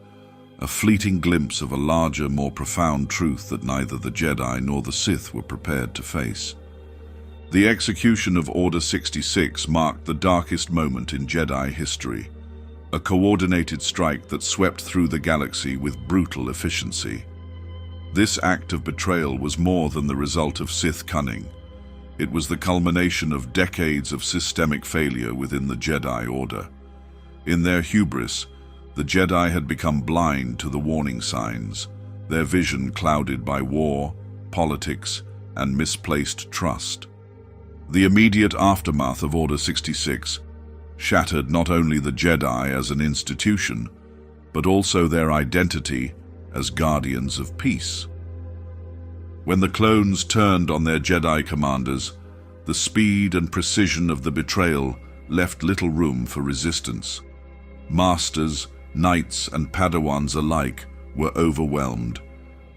a fleeting glimpse of a larger, more profound truth that neither the Jedi nor the Sith were prepared to face. The execution of Order 66 marked the darkest moment in Jedi history, a coordinated strike that swept through the galaxy with brutal efficiency. This act of betrayal was more than the result of Sith cunning. It was the culmination of decades of systemic failure within the Jedi Order. In their hubris, the Jedi had become blind to the warning signs, their vision clouded by war, politics, and misplaced trust. The immediate aftermath of Order 66 shattered not only the Jedi as an institution, but also their identity as guardians of peace. When the clones turned on their Jedi commanders, the speed and precision of the betrayal left little room for resistance. Masters, knights, and Padawans alike were overwhelmed,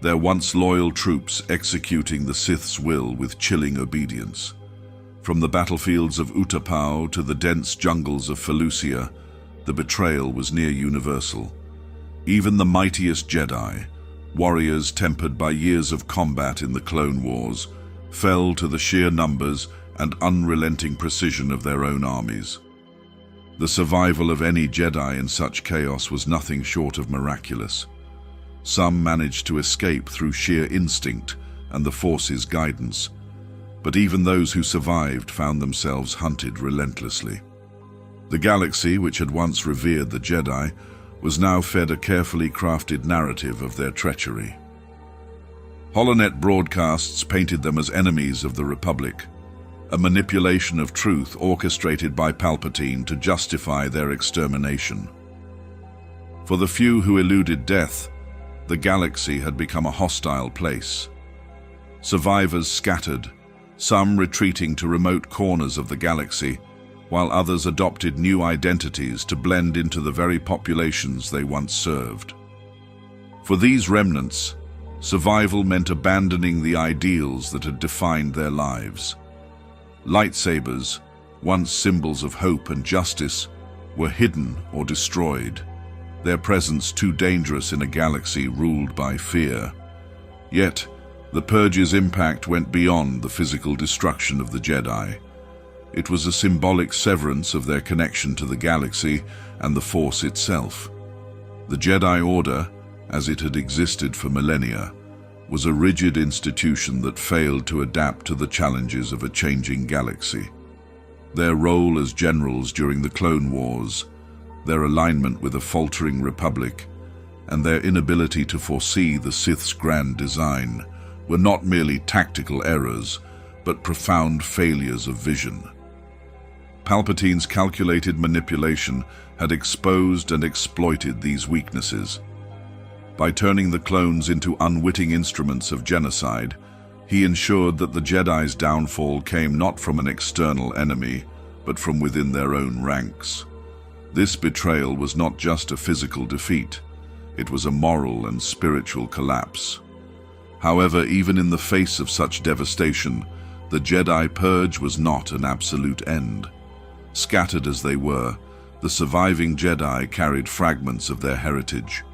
their once loyal troops executing the Sith's will with chilling obedience. From the battlefields of Utapau to the dense jungles of Felucia, the betrayal was near universal. Even the mightiest Jedi, warriors tempered by years of combat in the Clone Wars, fell to the sheer numbers and unrelenting precision of their own armies. The survival of any Jedi in such chaos was nothing short of miraculous. Some managed to escape through sheer instinct and the Force's guidance, but even those who survived found themselves hunted relentlessly. The galaxy, which had once revered the Jedi, was now fed a carefully crafted narrative of their treachery. Holonet broadcasts painted them as enemies of the Republic, a manipulation of truth orchestrated by Palpatine to justify their extermination. For the few who eluded death, the galaxy had become a hostile place. Survivors scattered, some retreating to remote corners of the galaxy, while others adopted new identities to blend into the very populations they once served. For these remnants, survival meant abandoning the ideals that had defined their lives. Lightsabers, once symbols of hope and justice, were hidden or destroyed, their presence too dangerous in a galaxy ruled by fear. Yet, the Purge's impact went beyond the physical destruction of the Jedi. It was a symbolic severance of their connection to the galaxy and the Force itself. The Jedi Order, as it had existed for millennia, was a rigid institution that failed to adapt to the challenges of a changing galaxy. Their role as generals during the Clone Wars, their alignment with a faltering Republic, and their inability to foresee the Sith's grand design were not merely tactical errors, but profound failures of vision. Palpatine's calculated manipulation had exposed and exploited these weaknesses. By turning the clones into unwitting instruments of genocide, he ensured that the Jedi's downfall came not from an external enemy, but from within their own ranks. This betrayal was not just a physical defeat, it was a moral and spiritual collapse. However, even in the face of such devastation, the Jedi Purge was not an absolute end. Scattered as they were, the surviving Jedi carried fragments of their heritage.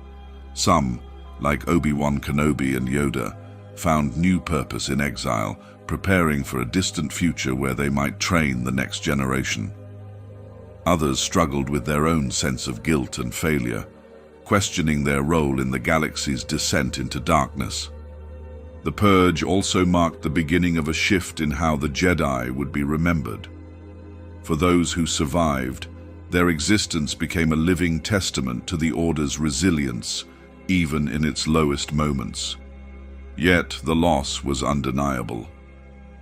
Some, like Obi-Wan Kenobi and Yoda, found new purpose in exile, preparing for a distant future where they might train the next generation. Others struggled with their own sense of guilt and failure, questioning their role in the galaxy's descent into darkness. The Purge also marked the beginning of a shift in how the Jedi would be remembered. For those who survived, their existence became a living testament to the Order's resilience, even in its lowest moments. Yet the loss was undeniable.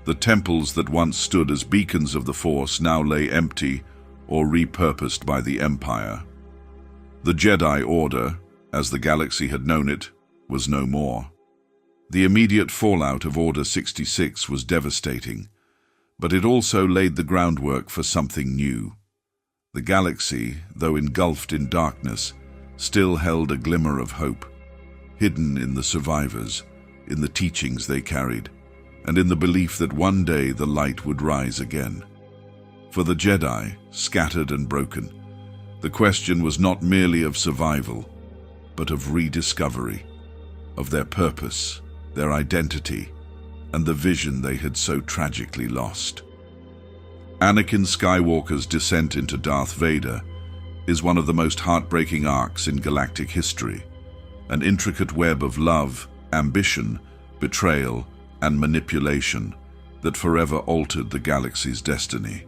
The temples that once stood as beacons of the Force now lay empty or repurposed by the Empire. The Jedi Order, as the galaxy had known it, was no more. The immediate fallout of Order 66 was devastating, but it also laid the groundwork for something new. The galaxy, though engulfed in darkness, still held a glimmer of hope, hidden in the survivors, in the teachings they carried, and in the belief that one day the light would rise again. For the Jedi, scattered and broken, the question was not merely of survival, but of rediscovery, of their purpose, their identity, and the vision they had so tragically lost. Anakin Skywalker's descent into Darth Vader is one of the most heartbreaking arcs in galactic history, an intricate web of love, ambition, betrayal, and manipulation that forever altered the galaxy's destiny.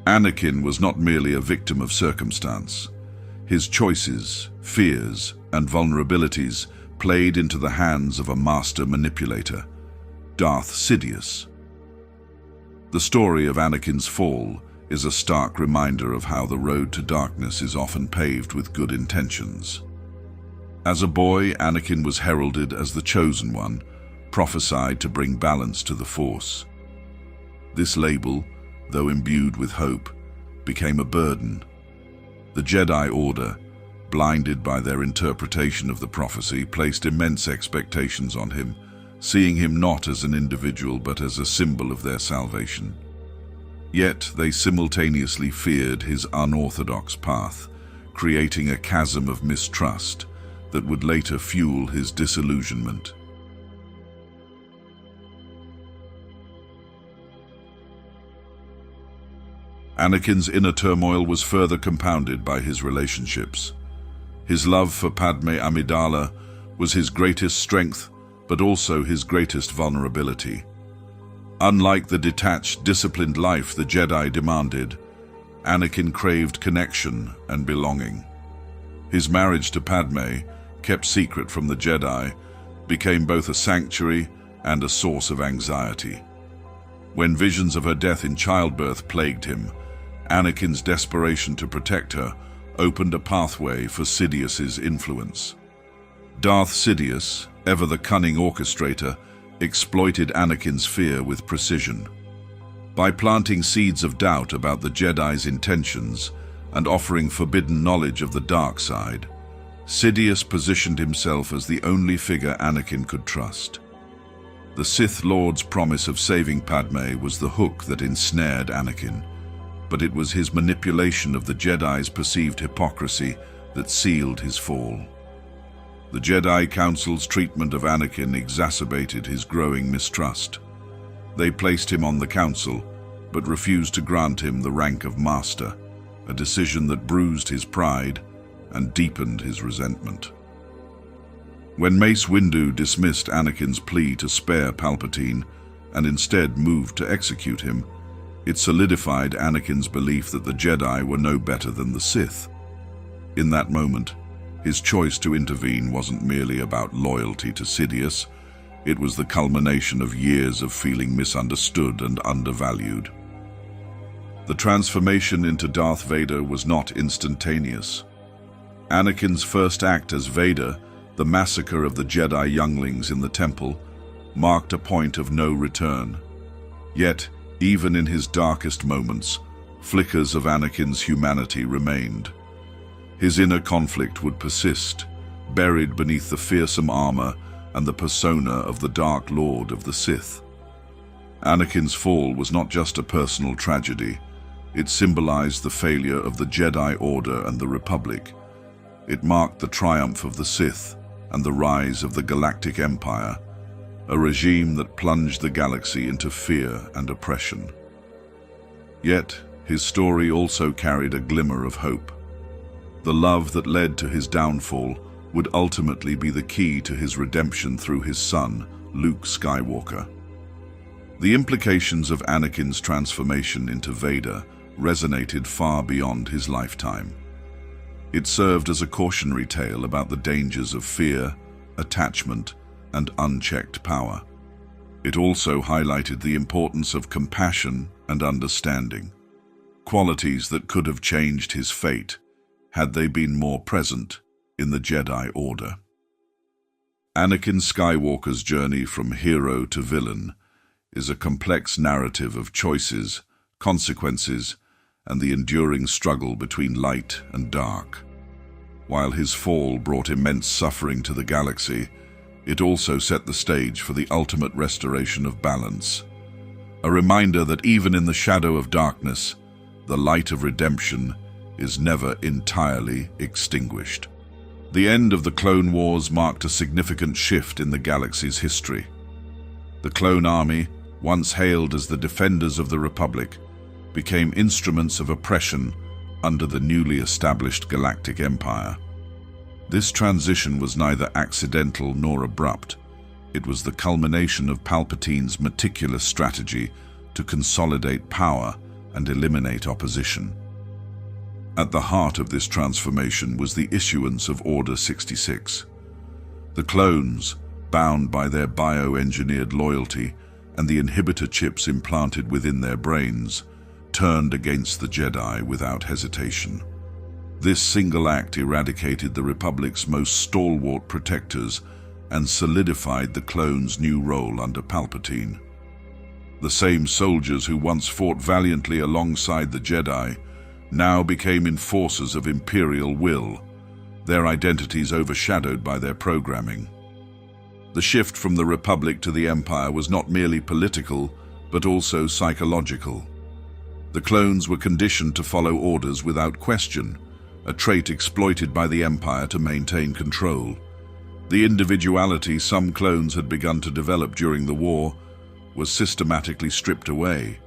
Anakin was not merely a victim of circumstance. His choices, fears, and vulnerabilities played into the hands of a master manipulator, Darth Sidious. The story of Anakin's fall is a stark reminder of how the road to darkness is often paved with good intentions. As a boy, Anakin was heralded as the Chosen One, prophesied to bring balance to the Force. This label, though imbued with hope, became a burden. The Jedi Order, blinded by their interpretation of the prophecy, placed immense expectations on him, seeing him not as an individual but as a symbol of their salvation. Yet they simultaneously feared his unorthodox path, creating a chasm of mistrust that would later fuel his disillusionment. Anakin's inner turmoil was further compounded by his relationships. His love for Padme Amidala was his greatest strength, but also his greatest vulnerability. Unlike the detached, disciplined life the Jedi demanded, Anakin craved connection and belonging. His marriage to Padme, kept secret from the Jedi, became both a sanctuary and a source of anxiety. When visions of her death in childbirth plagued him, Anakin's desperation to protect her opened a pathway for Sidious's influence. Darth Sidious, ever the cunning orchestrator, exploited Anakin's fear with precision. By planting seeds of doubt about the Jedi's intentions and offering forbidden knowledge of the dark side, Sidious positioned himself as the only figure Anakin could trust. The Sith Lord's promise of saving Padme was the hook that ensnared Anakin, but it was his manipulation of the Jedi's perceived hypocrisy that sealed his fall. The Jedi Council's treatment of Anakin exacerbated his growing mistrust. They placed him on the Council, but refused to grant him the rank of Master, a decision that bruised his pride and deepened his resentment. When Mace Windu dismissed Anakin's plea to spare Palpatine and instead moved to execute him, it solidified Anakin's belief that the Jedi were no better than the Sith. In that moment, his choice to intervene wasn't merely about loyalty to Sidious, it was the culmination of years of feeling misunderstood and undervalued. The transformation into Darth Vader was not instantaneous. Anakin's first act as Vader, the massacre of the Jedi younglings in the temple, marked a point of no return. Yet, even in his darkest moments, flickers of Anakin's humanity remained. His inner conflict would persist, buried beneath the fearsome armor and the persona of the Dark Lord of the Sith. Anakin's fall was not just a personal tragedy. It symbolized the failure of the Jedi Order and the Republic. It marked the triumph of the Sith and the rise of the Galactic Empire, a regime that plunged the galaxy into fear and oppression. Yet, his story also carried a glimmer of hope. The love that led to his downfall would ultimately be the key to his redemption through his son, Luke Skywalker. The implications of Anakin's transformation into Vader resonated far beyond his lifetime. It served as a cautionary tale about the dangers of fear, attachment, and unchecked power. It also highlighted the importance of compassion and understanding, qualities that could have changed his fate had they been more present in the Jedi Order. Anakin Skywalker's journey from hero to villain is a complex narrative of choices, consequences, and the enduring struggle between light and dark. While his fall brought immense suffering to the galaxy, it also set the stage for the ultimate restoration of balance. A reminder that even in the shadow of darkness, the light of redemption is never entirely extinguished. The end of the Clone Wars marked a significant shift in the galaxy's history. The Clone Army, once hailed as the defenders of the Republic, became instruments of oppression under the newly established Galactic Empire. This transition was neither accidental nor abrupt. It was the culmination of Palpatine's meticulous strategy to consolidate power and eliminate opposition. At the heart of this transformation was the issuance of Order 66. The clones, bound by their bioengineered loyalty and the inhibitor chips implanted within their brains turned against the Jedi without hesitation. This single act eradicated the Republic's most stalwart protectors and solidified the clones' new role under Palpatine. The same soldiers who once fought valiantly alongside the Jedi now became enforcers of Imperial will, their identities overshadowed by their programming. The shift from the Republic to the Empire was not merely political, but also psychological. The clones were conditioned to follow orders without question, a trait exploited by the Empire to maintain control. The individuality some clones had begun to develop during the war was systematically stripped away.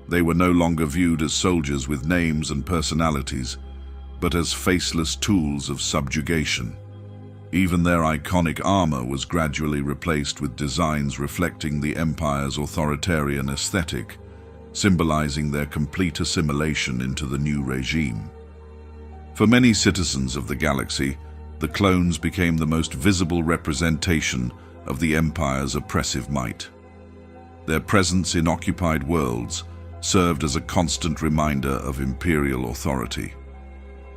They were no longer viewed as soldiers with names and personalities, but as faceless tools of subjugation. Even their iconic armor was gradually replaced with designs reflecting the Empire's authoritarian aesthetic, symbolizing their complete assimilation into the new regime. For many citizens of the galaxy, the clones became the most visible representation of the Empire's oppressive might. Their presence in occupied worlds served as a constant reminder of Imperial authority.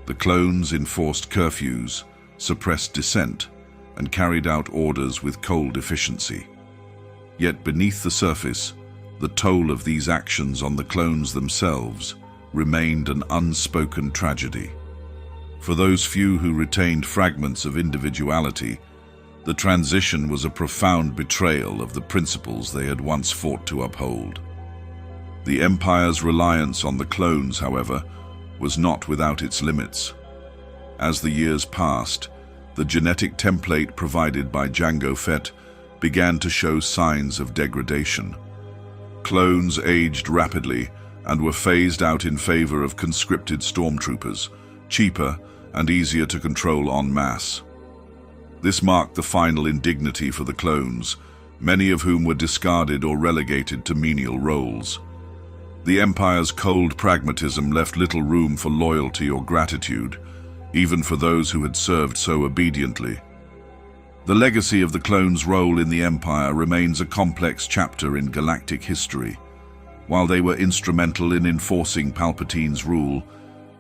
The clones enforced curfews, suppressed dissent, and carried out orders with cold efficiency. Yet beneath the surface, the toll of these actions on the clones themselves remained an unspoken tragedy. For those few who retained fragments of individuality, the transition was a profound betrayal of the principles they had once fought to uphold. The Empire's reliance on the clones, however, was not without its limits. As the years passed, the genetic template provided by Jango Fett began to show signs of degradation. Clones aged rapidly and were phased out in favor of conscripted stormtroopers, cheaper and easier to control en masse. This marked the final indignity for the clones, many of whom were discarded or relegated to menial roles. The Empire's cold pragmatism left little room for loyalty or gratitude, even for those who had served so obediently. The legacy of the clones' role in the Empire remains a complex chapter in galactic history. While they were instrumental in enforcing Palpatine's rule,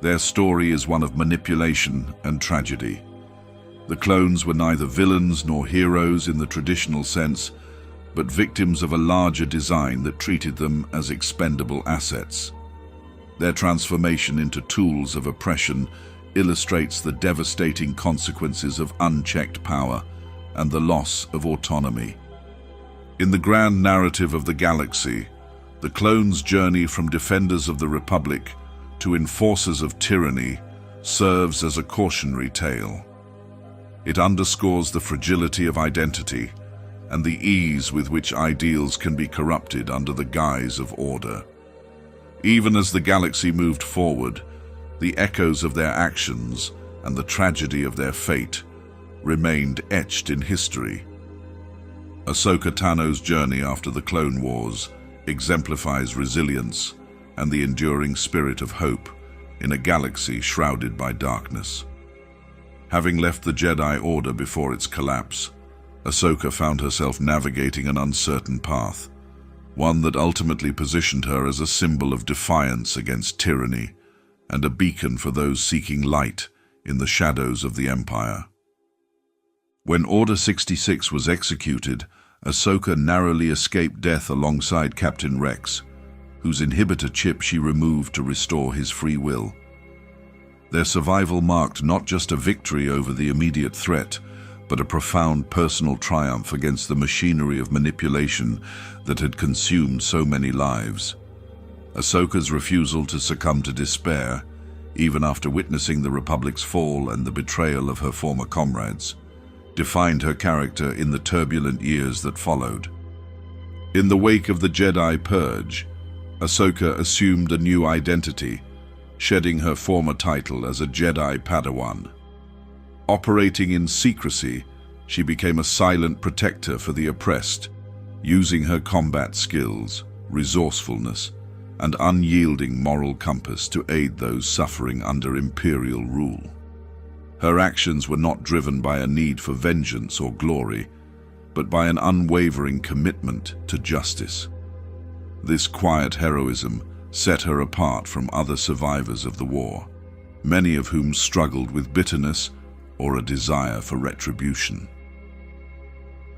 their story is one of manipulation and tragedy. The clones were neither villains nor heroes in the traditional sense, but victims of a larger design that treated them as expendable assets. Their transformation into tools of oppression illustrates the devastating consequences of unchecked power and the loss of autonomy. In the grand narrative of the galaxy, the clones' journey from defenders of the Republic to enforcers of tyranny serves as a cautionary tale. It underscores the fragility of identity and the ease with which ideals can be corrupted under the guise of order. Even as the galaxy moved forward, the echoes of their actions and the tragedy of their fate remained etched in history. Ahsoka Tano's journey after the Clone Wars exemplifies resilience and the enduring spirit of hope in a galaxy shrouded by darkness. Having left the Jedi Order before its collapse, Ahsoka found herself navigating an uncertain path, one that ultimately positioned her as a symbol of defiance against tyranny and a beacon for those seeking light in the shadows of the Empire. When Order 66 was executed, Ahsoka narrowly escaped death alongside Captain Rex, whose inhibitor chip she removed to restore his free will. Their survival marked not just a victory over the immediate threat, but a profound personal triumph against the machinery of manipulation that had consumed so many lives. Ahsoka's refusal to succumb to despair, even after witnessing the Republic's fall and the betrayal of her former comrades, defined her character in the turbulent years that followed. In the wake of the Jedi Purge, Ahsoka assumed a new identity, shedding her former title as a Jedi Padawan. Operating in secrecy, she became a silent protector for the oppressed, using her combat skills, resourcefulness, and unyielding moral compass to aid those suffering under Imperial rule. Her actions were not driven by a need for vengeance or glory, but by an unwavering commitment to justice. This quiet heroism set her apart from other survivors of the war, many of whom struggled with bitterness or a desire for retribution.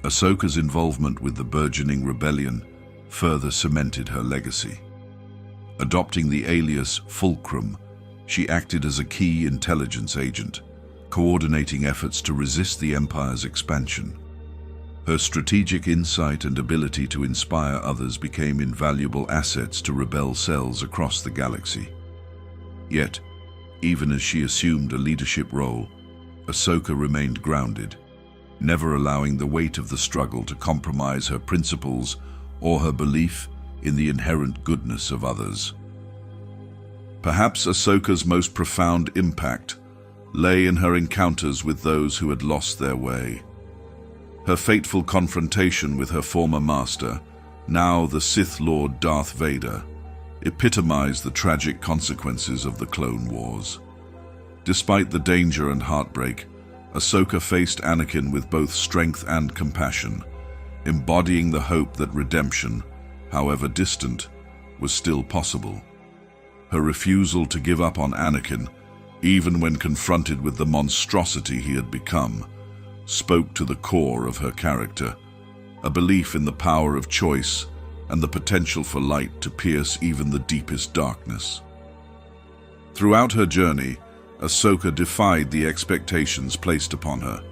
Ahsoka's involvement with the burgeoning rebellion further cemented her legacy. Adopting the alias Fulcrum, she acted as a key intelligence agent, coordinating efforts to resist the Empire's expansion. Her strategic insight and ability to inspire others became invaluable assets to rebel cells across the galaxy. Yet, even as she assumed a leadership role, Ahsoka remained grounded, never allowing the weight of the struggle to compromise her principles or her belief in the inherent goodness of others. Perhaps Ahsoka's most profound impact lay in her encounters with those who had lost their way. Her fateful confrontation with her former master, now the Sith Lord Darth Vader, epitomized the tragic consequences of the Clone Wars. Despite the danger and heartbreak, Ahsoka faced Anakin with both strength and compassion, embodying the hope that redemption, however distant, was still possible. Her refusal to give up on Anakin, even when confronted with the monstrosity he had become, spoke to the core of her character, a belief in the power of choice and the potential for light to pierce even the deepest darkness. Throughout her journey, Ahsoka defied the expectations placed upon her,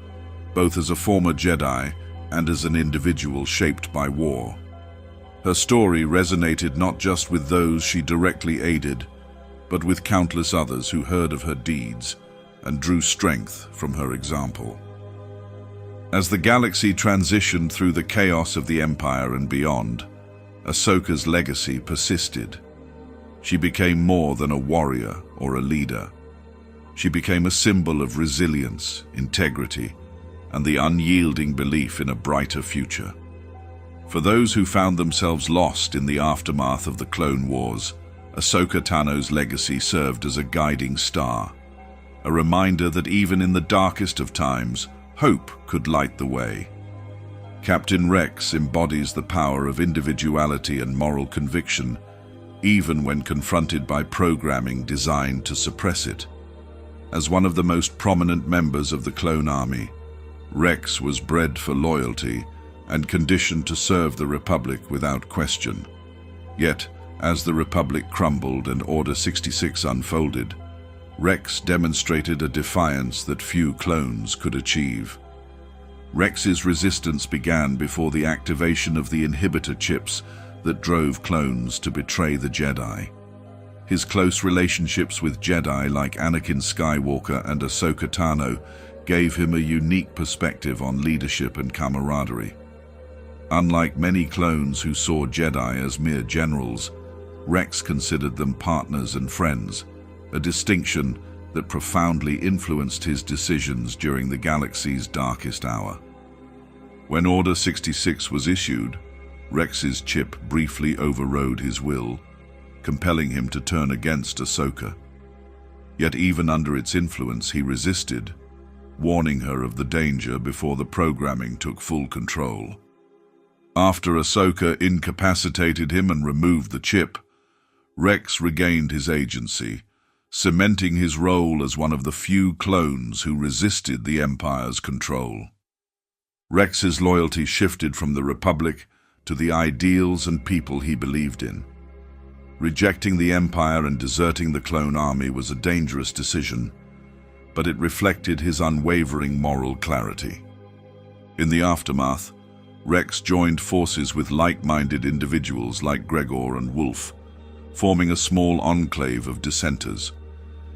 both as a former Jedi and as an individual shaped by war. Her story resonated not just with those she directly aided, but with countless others who heard of her deeds and drew strength from her example. As the galaxy transitioned through the chaos of the Empire and beyond, Ahsoka's legacy persisted. She became more than a warrior or a leader. She became a symbol of resilience, integrity, and the unyielding belief in a brighter future. For those who found themselves lost in the aftermath of the Clone Wars, Ahsoka Tano's legacy served as a guiding star, a reminder that even in the darkest of times, hope could light the way. Captain Rex embodies the power of individuality and moral conviction, even when confronted by programming designed to suppress it. As one of the most prominent members of the clone army, Rex was bred for loyalty and conditioned to serve the Republic without question. Yet, as the Republic crumbled and Order 66 unfolded, Rex demonstrated a defiance that few clones could achieve. Rex's resistance began before the activation of the inhibitor chips that drove clones to betray the Jedi. His close relationships with Jedi like Anakin Skywalker and Ahsoka Tano gave him a unique perspective on leadership and camaraderie. Unlike many clones who saw Jedi as mere generals, Rex considered them partners and friends, a distinction that profoundly influenced his decisions during the galaxy's darkest hour. When Order 66 was issued, Rex's chip briefly overrode his will, compelling him to turn against Ahsoka. Yet even under its influence, he resisted, warning her of the danger before the programming took full control. After Ahsoka incapacitated him and removed the chip, Rex regained his agency, cementing his role as one of the few clones who resisted the Empire's control. Rex's loyalty shifted from the Republic to the ideals and people he believed in. Rejecting the Empire and deserting the clone army was a dangerous decision, but it reflected his unwavering moral clarity. In the aftermath, Rex joined forces with like-minded individuals like Gregor and Wolf, forming a small enclave of dissenters.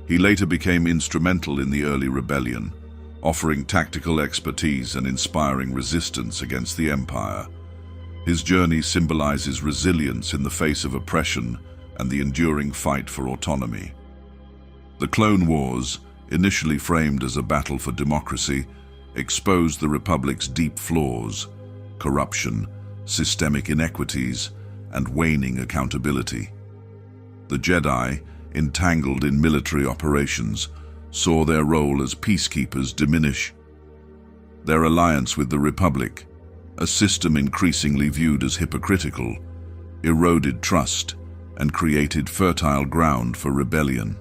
He later became instrumental in the early rebellion, offering tactical expertise and inspiring resistance against the Empire. His journey symbolizes resilience in the face of oppression and the enduring fight for autonomy. The Clone Wars, initially framed as a battle for democracy, exposed the Republic's deep flaws: corruption, systemic inequities, and waning accountability. The Jedi, entangled in military operations, saw their role as peacekeepers diminish. Their alliance with the Republic, a system increasingly viewed as hypocritical, eroded trust, and created fertile ground for rebellion.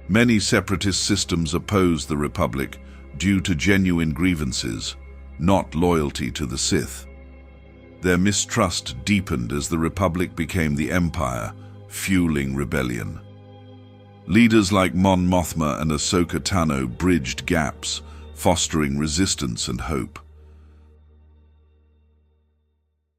Many separatist systems opposed the Republic due to genuine grievances, not loyalty to the Sith. Their mistrust deepened as the Republic became the Empire, fueling rebellion. Leaders like Mon Mothma and Ahsoka Tano bridged gaps, fostering resistance and hope.